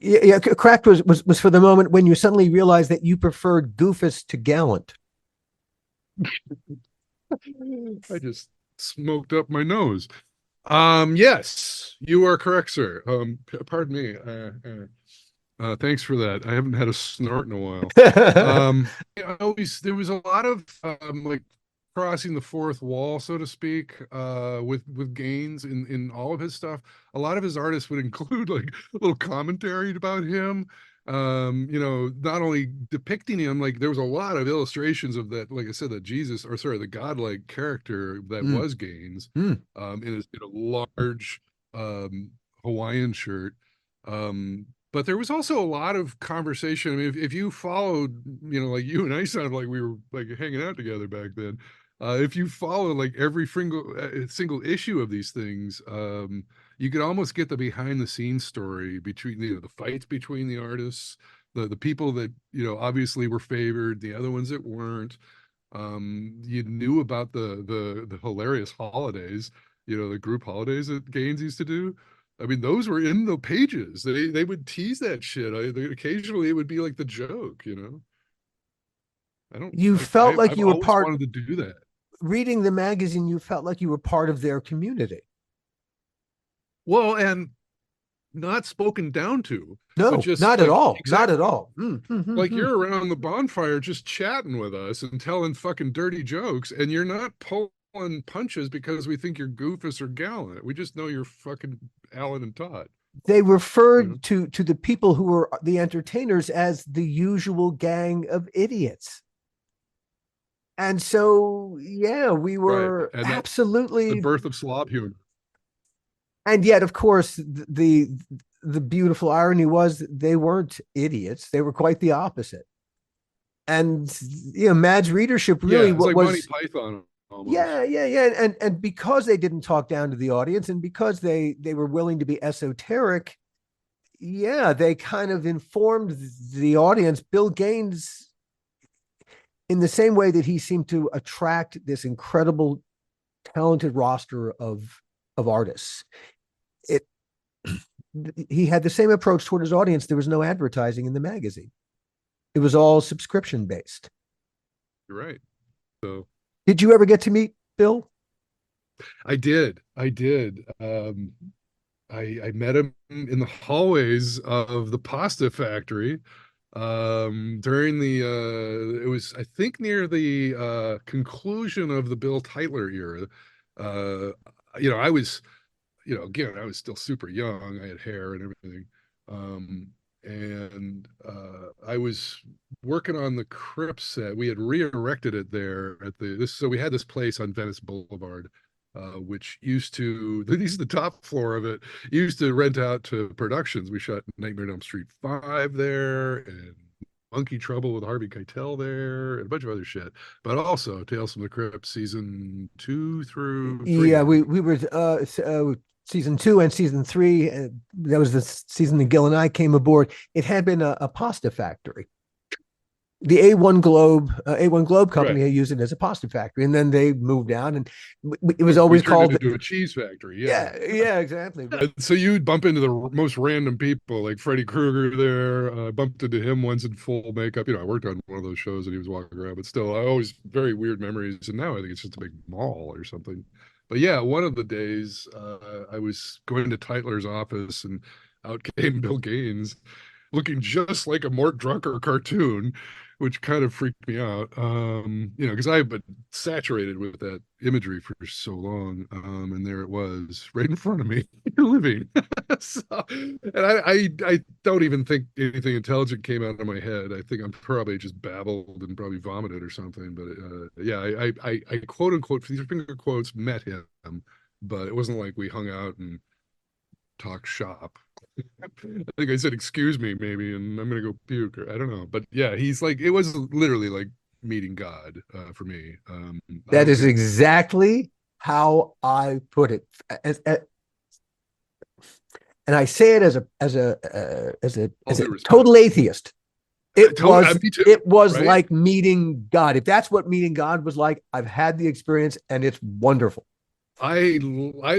Yeah, Cracked was for the moment when you suddenly realized that you preferred Goofus to Gallant. I just smoked up my nose. Yes, you are correct, sir. Pardon me. Thanks for that. I haven't had a snort in a while. There was a lot of like crossing the fourth wall, so to speak, with Gaines in all of his stuff. A lot of his artists would include like a little commentary about him. Not only depicting him, like there was a lot of illustrations of that, like I said, the godlike character that was Gaines, in a large Hawaiian shirt. But there was also a lot of conversation. I mean, if you followed, like you and I sounded like we were like hanging out together back then. If you follow like every single issue of these things, you could almost get the behind the scenes story between the fights between the artists, the people that obviously were favored, the other ones that weren't. You knew about the hilarious holidays, the group holidays that Gaines used to do. I mean, those were in the pages. They would tease that shit. Occasionally, it would be like the joke, You felt like you were part. Wanted to do that. Reading the magazine, you felt like you were part of their community. Well, and not spoken down to. No, just not at all. Exactly. Not at all. Like you're around the bonfire just chatting with us and telling fucking dirty jokes, and you're not pulling punches because we think you're Goofus or Gallant. We just know you're fucking Alan and Todd. They referred to the people who were the entertainers as the usual gang of idiots. And so, yeah, we Right. were And that the absolutely, birth of slob humor. and yet, of course, the beautiful irony was they weren't idiots. They were quite the opposite. And Mad's readership really Yeah, it's what like Monty was Python almost. yeah. And because they didn't talk down to the audience and because they were willing to be esoteric, yeah, they kind of informed the audience. Bill Gaines, in the same way that he seemed to attract this incredible talented roster of artists, it he had the same approach toward his audience. There was no advertising in the magazine. It was all subscription based. You're right. So Did you ever get to meet Bill? I did. I did. I met him in the hallways of the pasta factory during the it was I think near the conclusion of the Bill Tytler era. Uh I was again, I was still super young. I had hair and everything. Um, I was working on the Crypt set. We had re-erected it there at so we had this place on Venice Boulevard, which used to, this is the top floor of it, used to rent out to productions. We shot Nightmare on Elm Street 5 there, and Monkey Trouble with Harvey Keitel there, and a bunch of other shit. But also Tales from the Crypt season 2 through 3. Yeah, we were season 2 and season 3. That was the season that Gil and I came aboard. It had been a pasta factory. The A1 Globe company Right. had used it as a pasta factory, and then they moved out, and it was always We turned called it into a cheese factory. Yeah. yeah, exactly. But So you'd bump into the most random people, like Freddy Krueger there. I bumped into him once in full makeup. I worked on one of those shows and he was walking around, but still, I always very weird memories. And now I think it's just a big mall or something. But yeah, one of the days I was going to Tytler's office and out came Bill Gaines looking just like a Mort Drucker cartoon, which kind of freaked me out. Because I've been saturated with that imagery for so long. And there it was right in front of me, living. So, and I don't even think anything intelligent came out of my head. I think I'm probably just babbled and probably vomited or something. But yeah, I quote unquote, these are finger quotes, met him, but it wasn't like we hung out and talked shop. I think I said, excuse me, maybe, and I'm going to go puke. Or, I don't know. But yeah, he's like, it was literally like meeting God for me. that is exactly how I put it. And I say it as a total atheist. It was right? Like meeting God. If that's what meeting God was like, I've had the experience and it's wonderful. I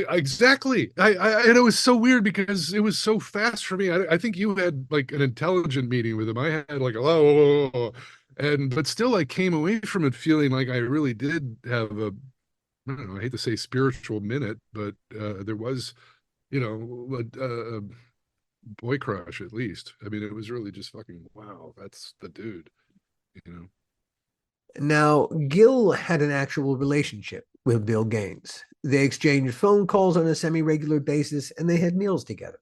exactly. And it was so weird because it was so fast for me. I think you had like an intelligent meeting with him. I had like but still I came away from it feeling like I really did have I don't know, I hate to say spiritual minute, but there was, a boy crush at least. I mean, it was really just fucking wow, that's the dude, Now, Gil had an actual relationship with Bill Gaines. They exchanged phone calls on a semi-regular basis, and they had meals together.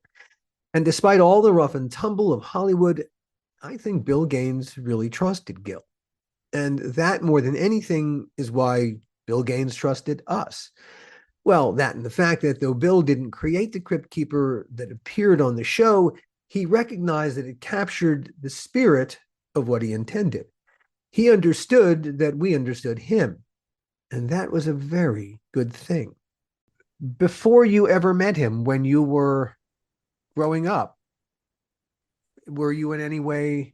And despite all the rough and tumble of Hollywood, I think Bill Gaines really trusted Gil. And that, more than anything, is why Bill Gaines trusted us. Well, that and the fact that though Bill didn't create the Crypt Keeper that appeared on the show, he recognized that it captured the spirit of what he intended. He understood that we understood him, and that was a very good thing. Before you ever met him, when you were growing up, were you in any way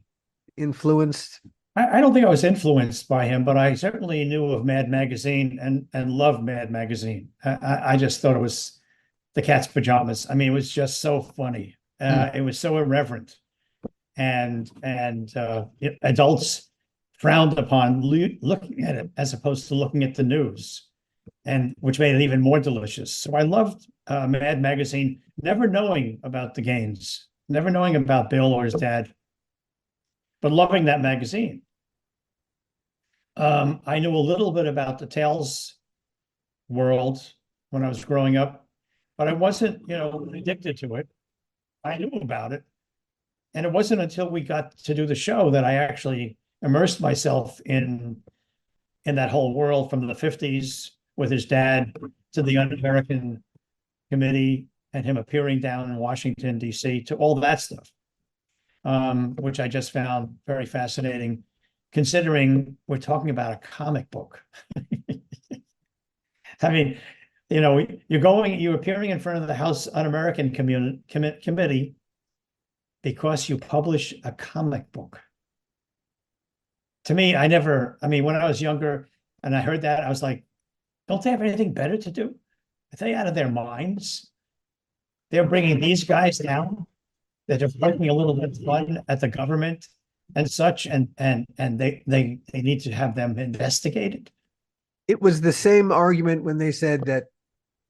influenced? I don't think I was influenced by him, but I certainly knew of Mad Magazine and loved Mad Magazine. I just thought it was the cat's pajamas. I mean, it was just so funny. It was so irreverent, and adults frowned upon looking at it as opposed to looking at the news, and which made it even more delicious. So I loved Mad Magazine, never knowing about the Gaines, never knowing about Bill or his dad, but loving that magazine. I knew a little bit about the Tales world when I was growing up, but I wasn't, addicted to it. I knew about it. And it wasn't until we got to do the show that I actually immersed myself in in that whole world from the 50s with his dad to the Un-American Committee and him appearing down in Washington, D.C., to all that stuff, which I just found very fascinating, considering we're talking about a comic book. I mean, you're appearing in front of the House Un-American Committee because you publish a comic book. To me, when I was younger and I heard that, I was like, don't they have anything better to do? Are they out of their minds? They're bringing these guys down that are poking a little bit of fun at the government and such, and they need to have them investigated. It was the same argument when they said that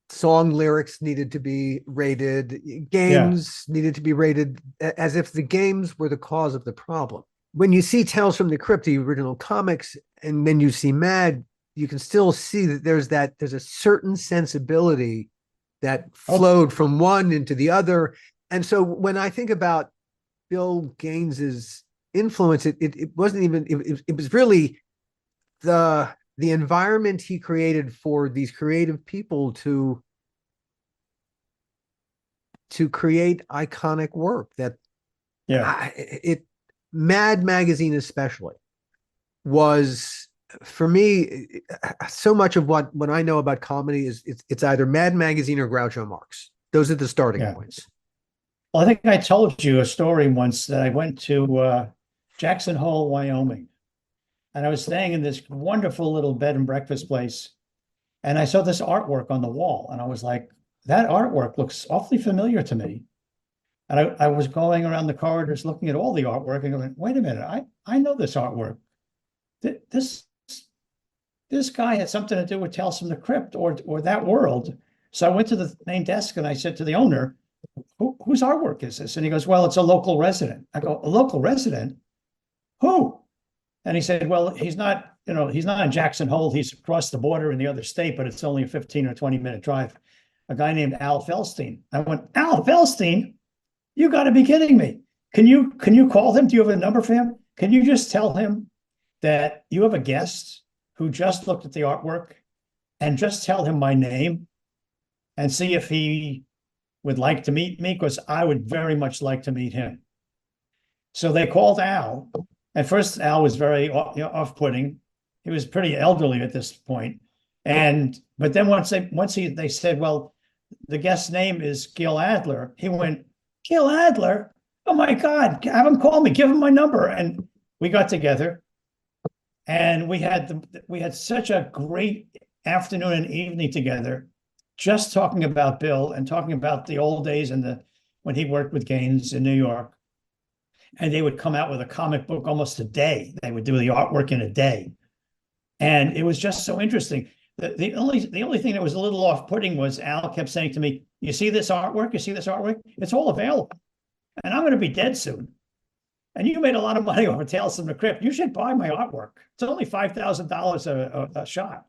song lyrics needed to be rated, games needed to be rated, as if the games were the cause of the problem. When you see Tales from the Crypt, the original comics, and then you see Mad, you can still see that there's a certain sensibility that flowed from one into the other. And so when I think about Bill Gaines's influence, it wasn't even, it was really the environment he created for these creative people to create iconic work that Mad Magazine especially was, for me, so much of what I know about comedy is it's either Mad Magazine or Groucho Marx. Those are the starting points. Well, I think I told you a story once that I went to Jackson Hole, Wyoming, and I was staying in this wonderful little bed and breakfast place, and I saw this artwork on the wall, and I was like, that artwork looks awfully familiar to me. And I was going around the corridors looking at all the artwork and going, wait a minute, I know this artwork. This guy had something to do with Tales from the Crypt or that world. So I went to the main desk and I said to the owner, whose artwork is this? And he goes, well, it's a local resident. I go, a local resident? Who? And he said, well, he's not in Jackson Hole. He's across the border in the other state, but it's only a 15 or 20-minute drive. A guy named Al Felstein. I went, Al Felstein? You got to be kidding me. Can you call him? Do you have a number for him? Can you just tell him that you have a guest who just looked at the artwork, and just tell him my name and see if he would like to meet me, because I would very much like to meet him. So they called Al. At first, Al was very off-putting. He was pretty elderly at this point. But then once they said, well, the guest's name is Gil Adler, he went, Gil Adler? Oh my God, have him call me, give him my number. And we got together. And we had such a great afternoon and evening together, just talking about Bill and talking about the old days and when he worked with Gaines in New York. And they would come out with a comic book almost a day. They would do the artwork in a day. And it was just so interesting. The only thing that was a little off-putting was Al kept saying to me, you see this artwork? You see this artwork? It's all available. And I'm going to be dead soon. And you made a lot of money over Tales from the Crypt. You should buy my artwork. It's only $5,000 a shot.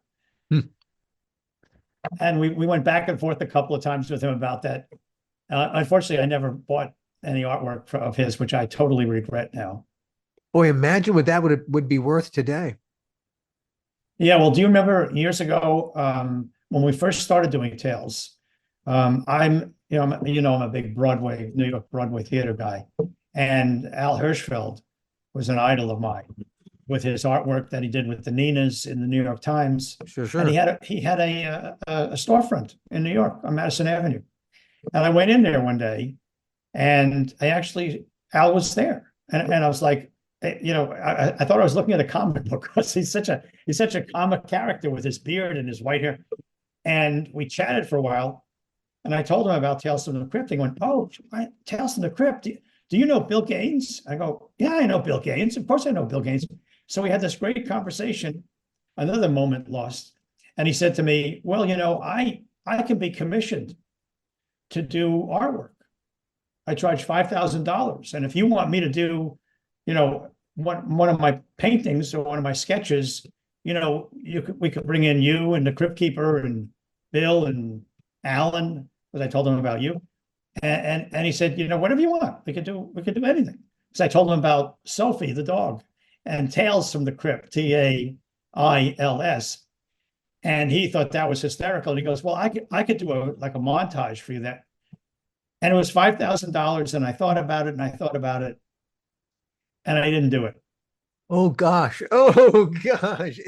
And we went back and forth a couple of times with him about that. Unfortunately, I never bought any artwork of his, which I totally regret now. Boy, imagine what that would be worth today. Yeah, well, do you remember years ago when we first started doing Tales? I'm a big New York Broadway theater guy. And Al Hirschfeld was an idol of mine with his artwork that he did with the Ninas in the New York Times. Sure. And he had a storefront in New York on Madison Avenue. And I went in there one day, and Al was there. And I was like, I thought I was looking at a comic book, because he's such a comic character with his beard and his white hair. And we chatted for a while, and I told him about Tales from the Crypt. He went, oh, Tales from the Crypt. Do you know Bill Gaines? I go, yeah, I know Bill Gaines. Of course I know Bill Gaines. So we had this great conversation, another moment lost. And he said to me, well, I can be commissioned to do artwork. I charge $5,000. And if you want me to do, one of my paintings or one of my sketches, we could bring in you and the Crypt Keeper and Bill and Alan, because I told him about you. And he said, whatever you want, we could do anything. So I told him about Sophie, the dog, and Tales from the Crypt, TA, ILS. And he thought that was hysterical. And he goes, well, I could do a montage for you that. And it was $5,000. And I thought about it and I thought about it. And I didn't do it. Oh gosh. Oh gosh.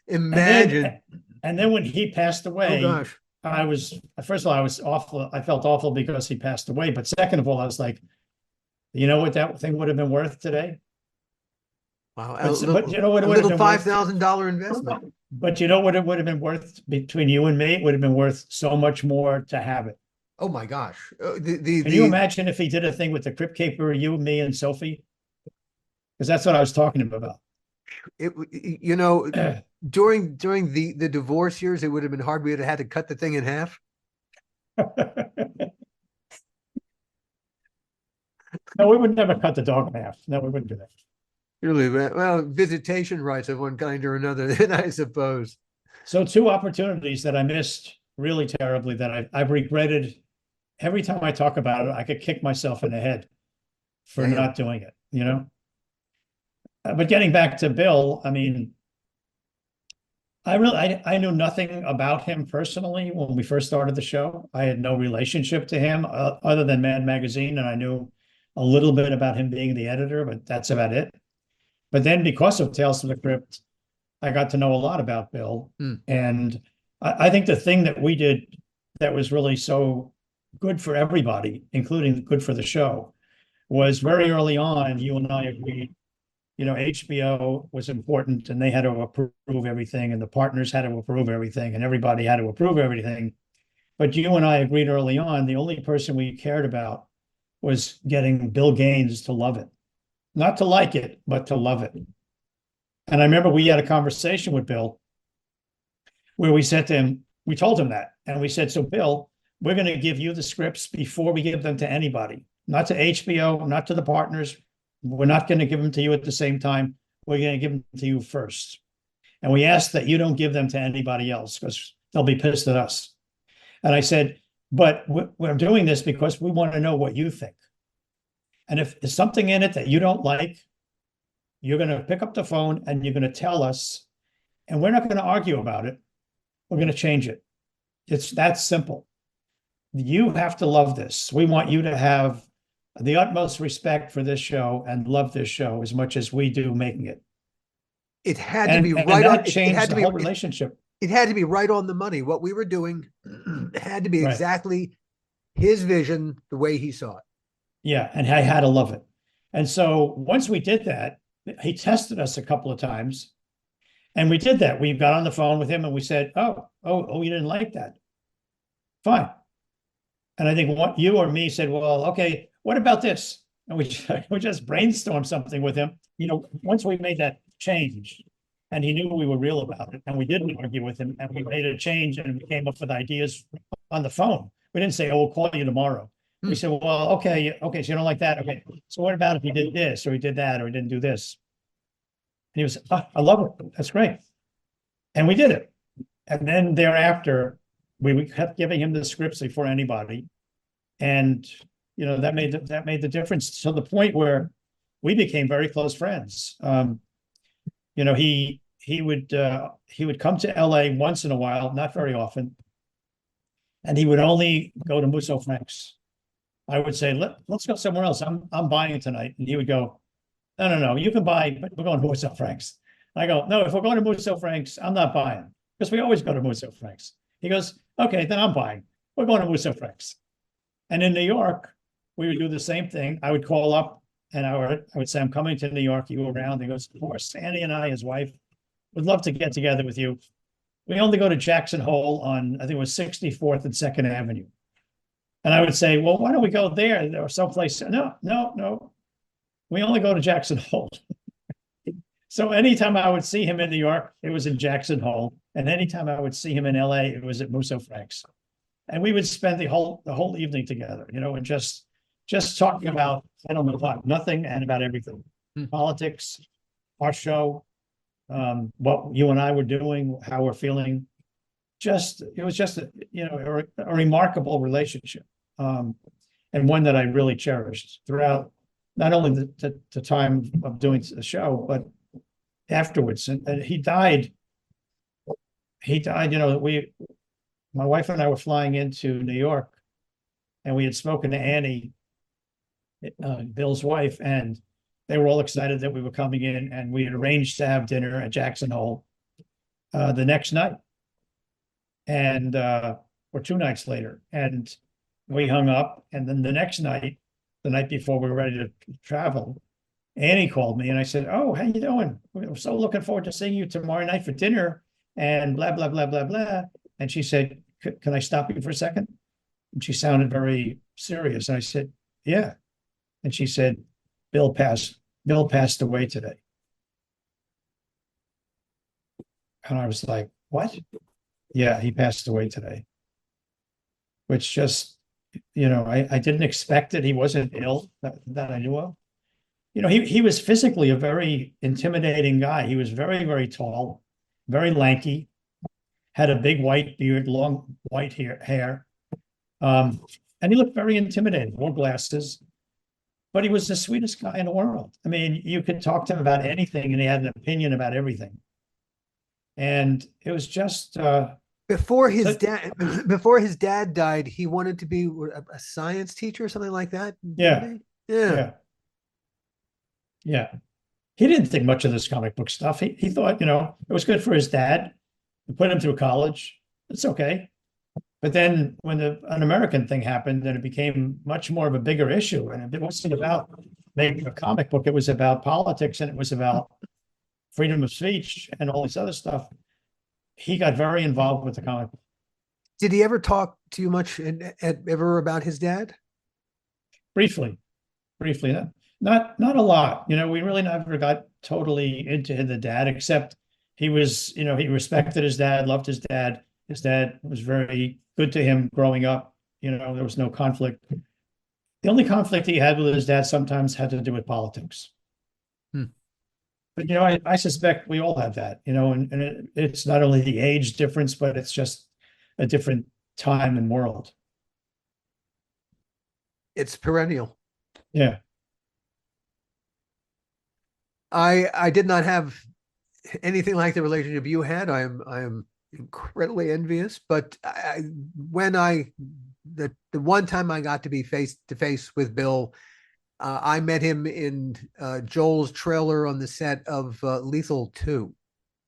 Imagine. And then when he passed away, oh gosh. First of all, I was awful. I felt awful because he passed away. But second of all, I was like, you know what that thing would have been worth today? Wow. But you know what it would have been $5,000 investment. But you know what it would have been worth between you and me? It would have been worth so much more to have it. Oh my gosh. Can you imagine if he did a thing with the Crypt Keeper, you, me, and Sophie? Because that's what I was talking about. During the divorce years, it would have been hard. We would have had to cut the thing in half. No, we would never cut the dog in half. No, we wouldn't do that. Really, well, visitation rights of one kind or another, then I suppose. So 2 opportunities that I missed really terribly that I've regretted. Every time I talk about it, I could kick myself in the head for not doing it, you know? But getting back to Bill, I mean, I knew nothing about him personally when we first started the show. I had no relationship to him other than Mad Magazine, and I knew a little bit about him being the editor, but that's about it. But then because of Tales from the Crypt, I got to know a lot about Bill. And I think the thing that we did that was really so good for everybody, including good for the show, was very early on, you and I agreed, HBO was important and they had to approve everything and the partners had to approve everything and everybody had to approve everything. But you and I agreed early on, the only person we cared about was getting Bill Gaines to love it. Not to like it, but to love it. And I remember we had a conversation with Bill where we said to him, we told him that. And we said, so Bill, we're going to give you the scripts before we give them to anybody, not to HBO, not to the partners. We're not going to give them to you at the same time. We're going to give them to you first. And we ask that you don't give them to anybody else because they'll be pissed at us. And I said, but we're doing this because we want to know what you think. And if there's something in it that you don't like, you're going to pick up the phone and you're going to tell us, and we're not going to argue about it. We're going to change it. It's that simple. You have to love this. We want you to have the utmost respect for this show and love this show as much as we do making it. It had to be right on. It had to be the whole relationship. It had to be right on the money. What we were doing had to be exactly his vision, the way he saw it. Yeah, and I had to love it. And so once we did that, he tested us a couple of times. And we did that. We got on the phone with him and we said, oh, you didn't like that. Fine. And I think what you or me said, well, okay, what about this? And we just brainstormed something with him. Once we made that change and he knew we were real about it and we didn't argue with him and we made a change and we came up with ideas on the phone. We didn't say, we'll call you tomorrow. We said, well, okay, so you don't like that? Okay, so what about if he did this or he did that or he didn't do this? And he was, I love it. That's great. And we did it. And then thereafter, we kept giving him the scripts before anybody. And, that made the difference to the point where we became very close friends. He would come to LA once in a while, not very often. And he would only go to Musso Frank's. I would say, let's go somewhere else. I'm buying tonight. And he would go, no, you can buy, but we're going to Musso Frank's. I go, no, if we're going to Musso Frank's, I'm not buying because we always go to Musso Frank's. He goes, okay, then I'm buying. We're going to Musso Frank's. And in New York, we would do the same thing. I would call up and I would say, I'm coming to New York. You around? He goes, of course. Sandy and I, his wife, would love to get together with you. We only go to Jackson Hole on, I think it was 64th and 2nd Avenue. And I would say, well, why don't we go there or someplace? No. We only go to Jackson Hole. So anytime I would see him in New York, it was in Jackson Hole. And anytime I would see him in LA, it was at Musso Frank's. And we would spend the whole evening together, and just talking about gentlemen talk, nothing and about everything. Politics, our show, what you and I were doing, how we're feeling. It was just a remarkable relationship. And one that I really cherished throughout not only the time of doing the show, but afterwards. And he died he died. My wife and I were flying into New York, and we had spoken to Annie, Bill's wife, and they were all excited that we were coming in, and we had arranged to have dinner at Jackson Hole the next night, and or 2 nights later, and we hung up, and then the next night, the night before we were ready to travel, Annie called me, and I said, "Oh, how you doing? We're so looking forward to seeing you tomorrow night for dinner," and blah blah blah blah blah. And she said, "Can I stop you for a second?" And she sounded very serious, and I said, "Yeah." And she said, Bill passed away today." And I was like, "What?" "Yeah, he passed away today." Which just, I didn't expect it. He wasn't ill that I knew of. He was physically a very intimidating guy. He was very, very tall, very lanky, had a big white beard, long white hair. And he looked very intimidating, wore glasses, but he was the sweetest guy in the world. I mean, you could talk to him about anything and he had an opinion about everything. And it was just before his dad died, he wanted to be a science teacher or something like that. Yeah. He didn't think much of this comic book stuff. He thought, it was good for his dad to put him through college. It's okay. But then when an American thing happened, then it became much more of a bigger issue. And it wasn't about making a comic book. It was about politics, and it was about freedom of speech and all this other stuff. He got very involved with the comic book. Did he ever talk to you much ever about his dad? Briefly, not a lot. We really never got totally into the dad, except he was, he respected his dad, loved his dad. His dad was very good to him growing up. There was no conflict. The only conflict he had with his dad sometimes had to do with politics. But, I suspect we all have that, and it's not only the age difference, but it's just a different time and world. It's perennial. Yeah. I did not have anything like the relationship you had. I am incredibly envious, but the one time I got to be face to face with Bill, I met him in Joel's trailer on the set of Lethal 2.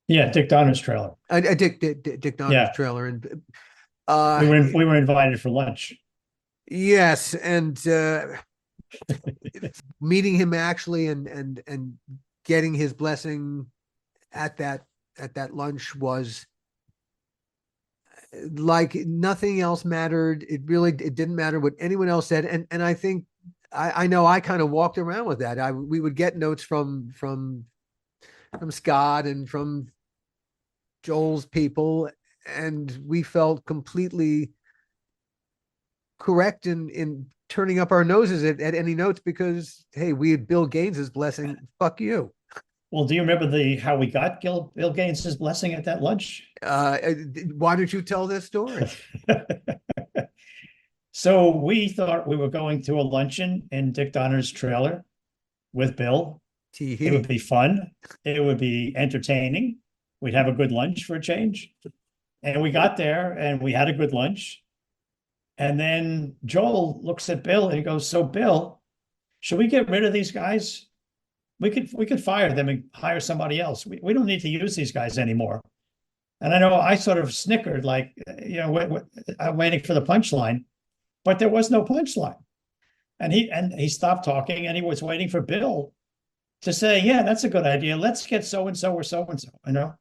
Yeah, Dick Donner's trailer. Dick Donner's trailer, and we were invited for lunch. Yes, and meeting him actually and getting his blessing at that lunch was like nothing else mattered. It didn't matter what anyone else said, and I think I know I kind of walked around with that. We would get notes from Scott and from Joel's people, and we felt completely correct in turning up our noses at any notes because, hey, we had Bill Gaines's blessing. Fuck you. Well, do you remember how we got Bill Gaines's blessing at that lunch? Why don't you tell that story? So we thought we were going to a luncheon in Dick Donner's trailer with Bill. It would be fun. It would be entertaining. We'd have a good lunch for a change. And we got there and we had a good lunch. And then Joel looks at Bill and he goes, "So Bill, should we get rid of these guys? We could fire them and hire somebody else. We don't need to use these guys anymore." And I know I sort of snickered, like, I'm waiting for the punchline, but there was no punchline. And he stopped talking and he was waiting for Bill to say, "Yeah, that's a good idea. Let's get so-and-so or so-and-so, And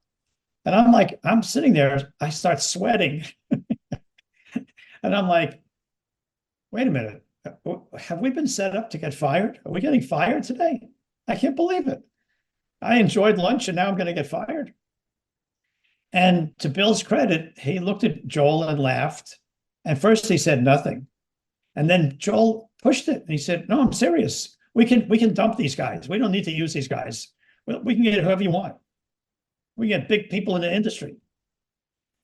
I'm like, I'm sitting there, I start sweating. And I'm like, wait a minute, have we been set up to get fired? Are we getting fired today? I can't believe it. I enjoyed lunch and now I'm going to get fired. And to Bill's credit, he looked at Joel and laughed. And first he said nothing. And then Joel pushed it and he said, "No, I'm serious. We can dump these guys. We don't need to use these guys. We can get whoever you want. We get big people in the industry."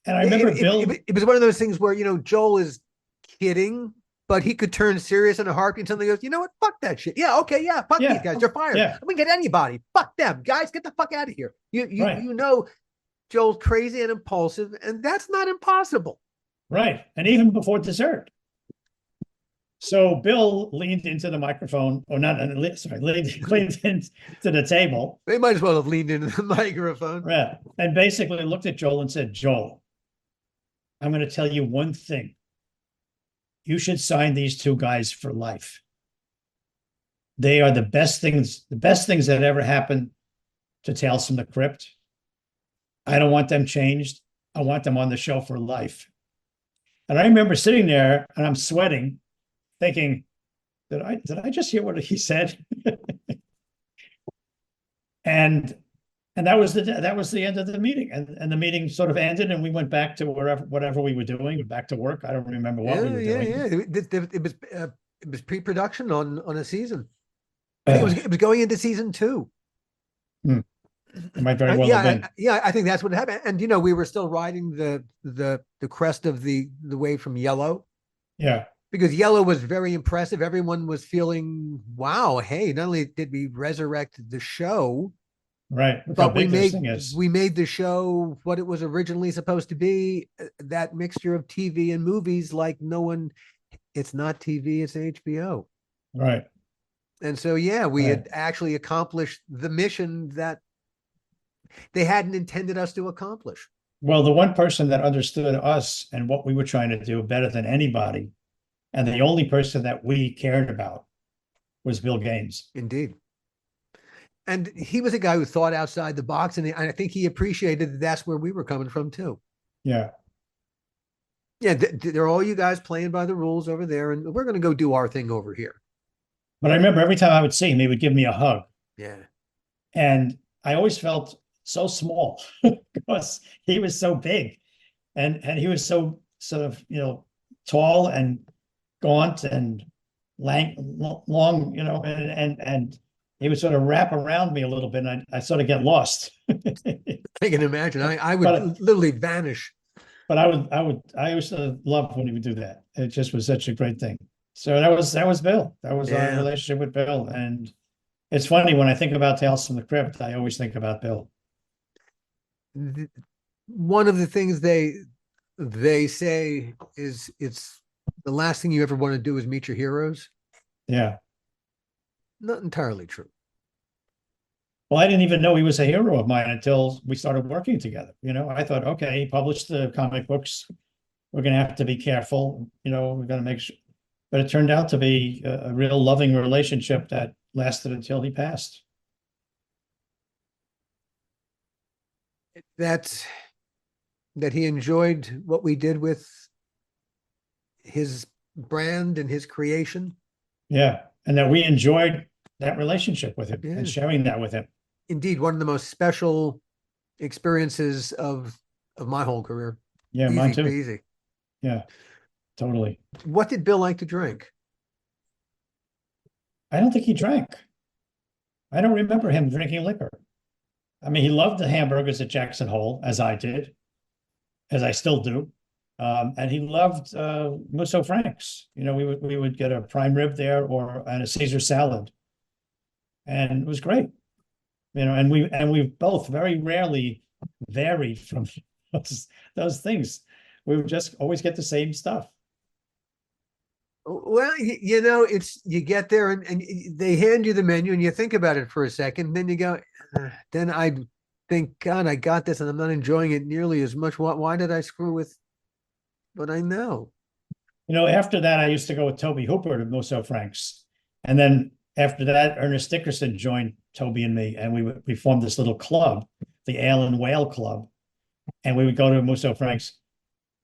And I remember Bill. It was one of those things where, Joel is kidding, but he could turn serious in a heartbeat. Something goes, "You know what? Fuck that shit. Yeah, okay, yeah, fuck these guys. They're fired. We can get anybody. Fuck them. Guys, get the fuck out of here." You know, Joel's crazy and impulsive, and that's not impossible. Right. And even before dessert. So Bill leaned into the microphone, or not, sorry, leaned into the table. They might as well have leaned into the microphone. Yeah. And basically looked at Joel and said, Joel, I'm going to tell you one thing. You should sign these two guys for life. They are the best things that ever happened to Tales from the Crypt. I don't want them changed. I want them on the show for life. And I remember sitting there and I'm sweating, thinking, did I just hear what he said? and that was the end of the meeting. And the meeting sort of ended, and we went back to whatever we were doing, back to work. I don't remember what we were doing. Yeah. It was pre-production on a season. I think it was going into season 2. It might very well have been. I think that's what happened. And we were still riding the crest of the wave from Yellow. Yeah. Because Yellow was very impressive. Everyone was feeling, wow, hey, not only did we resurrect the show, right, but we made the show what it was originally supposed to be, that mixture of TV and movies like no one. It's not TV, it's HBO. Right. And so, we had actually accomplished the mission that they hadn't intended us to accomplish. Well, the one person that understood us and what we were trying to do better than anybody, and the only person that we cared about, was Bill Gaines. Indeed. And he was a guy who thought outside the box, and I think he appreciated that that's where we were coming from too. Yeah. Yeah, they're all you guys playing by the rules over there, and we're going to go do our thing over here. But I remember every time I would see him, he would give me a hug. Yeah. And I always felt so small because he was so big, and he was so sort of, tall and gaunt and long, and he would sort of wrap around me a little bit, and I sort of get lost. I can imagine. I would literally vanish. But I used to love when he would do that. It just was such a great thing. So that was Bill. That was our relationship with Bill. And it's funny, when I think about Tales from the Crypt, I always think about Bill. One of the things they say is it's the last thing you ever want to do is meet your heroes. Yeah. Not entirely true. Well, I didn't even know he was a hero of mine until we started working together. I thought, okay, he published the comic books. We're going to have to be careful. We're going to make sure. But it turned out to be a real loving relationship that lasted until he passed. That he enjoyed what we did with his brand and his creation. Yeah. And that we enjoyed that relationship with him and sharing that with him. Indeed, one of the most special experiences of my whole career. Yeah, mine too. Easy. Yeah, totally. What did Bill like to drink? I don't think he drank. I don't remember him drinking liquor. I mean, he loved the hamburgers at Jackson Hole, as I did, as I still do. And he loved Musso Franks. We would get a prime rib there and a Caesar salad. And it was great. And we both very rarely varied from those things. We would just always get the same stuff. Well, it's you get there and they hand you the menu and you think about it for a second. Then you go, then I think, God, I got this and I'm not enjoying it nearly as much. Why did I screw with what I know? After that, I used to go with Toby Hooper to Musso Franks. And then after that, Ernest Dickerson joined Toby and me, and we formed this little club, the Ale and Whale Club. And we would go to Musso Franks,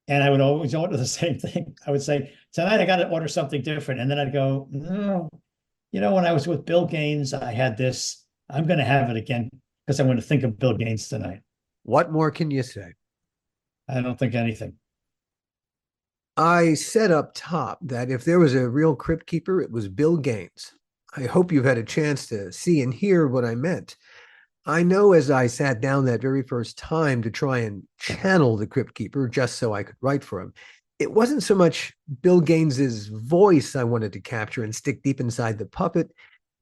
and I would always order the same thing. I would say, tonight I got to order something different. And then I'd go, no, when I was with Bill Gaines, I had this. I'm going to have it again because I'm going to think of Bill Gaines tonight. What more can you say? I don't think anything. I said up top that if there was a real Crypt Keeper, it was Bill Gaines. I hope you've had a chance to see and hear what I meant. I know as I sat down that very first time to try and channel the Crypt Keeper just so I could write for him, it wasn't so much Bill Gaines's voice I wanted to capture and stick deep inside the puppet.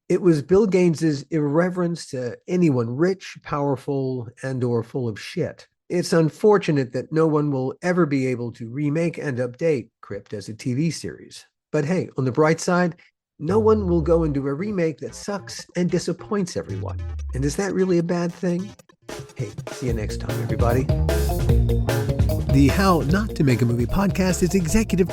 It was Bill Gaines's irreverence to anyone rich, powerful, and or full of shit. It's unfortunate that no one will ever be able to remake and update Crypt as a TV series. But hey, on the bright side, no one will go into a remake that sucks and disappoints everyone. And is that really a bad thing? Hey, see you next time, everybody. The How Not to Make a Movie podcast is executive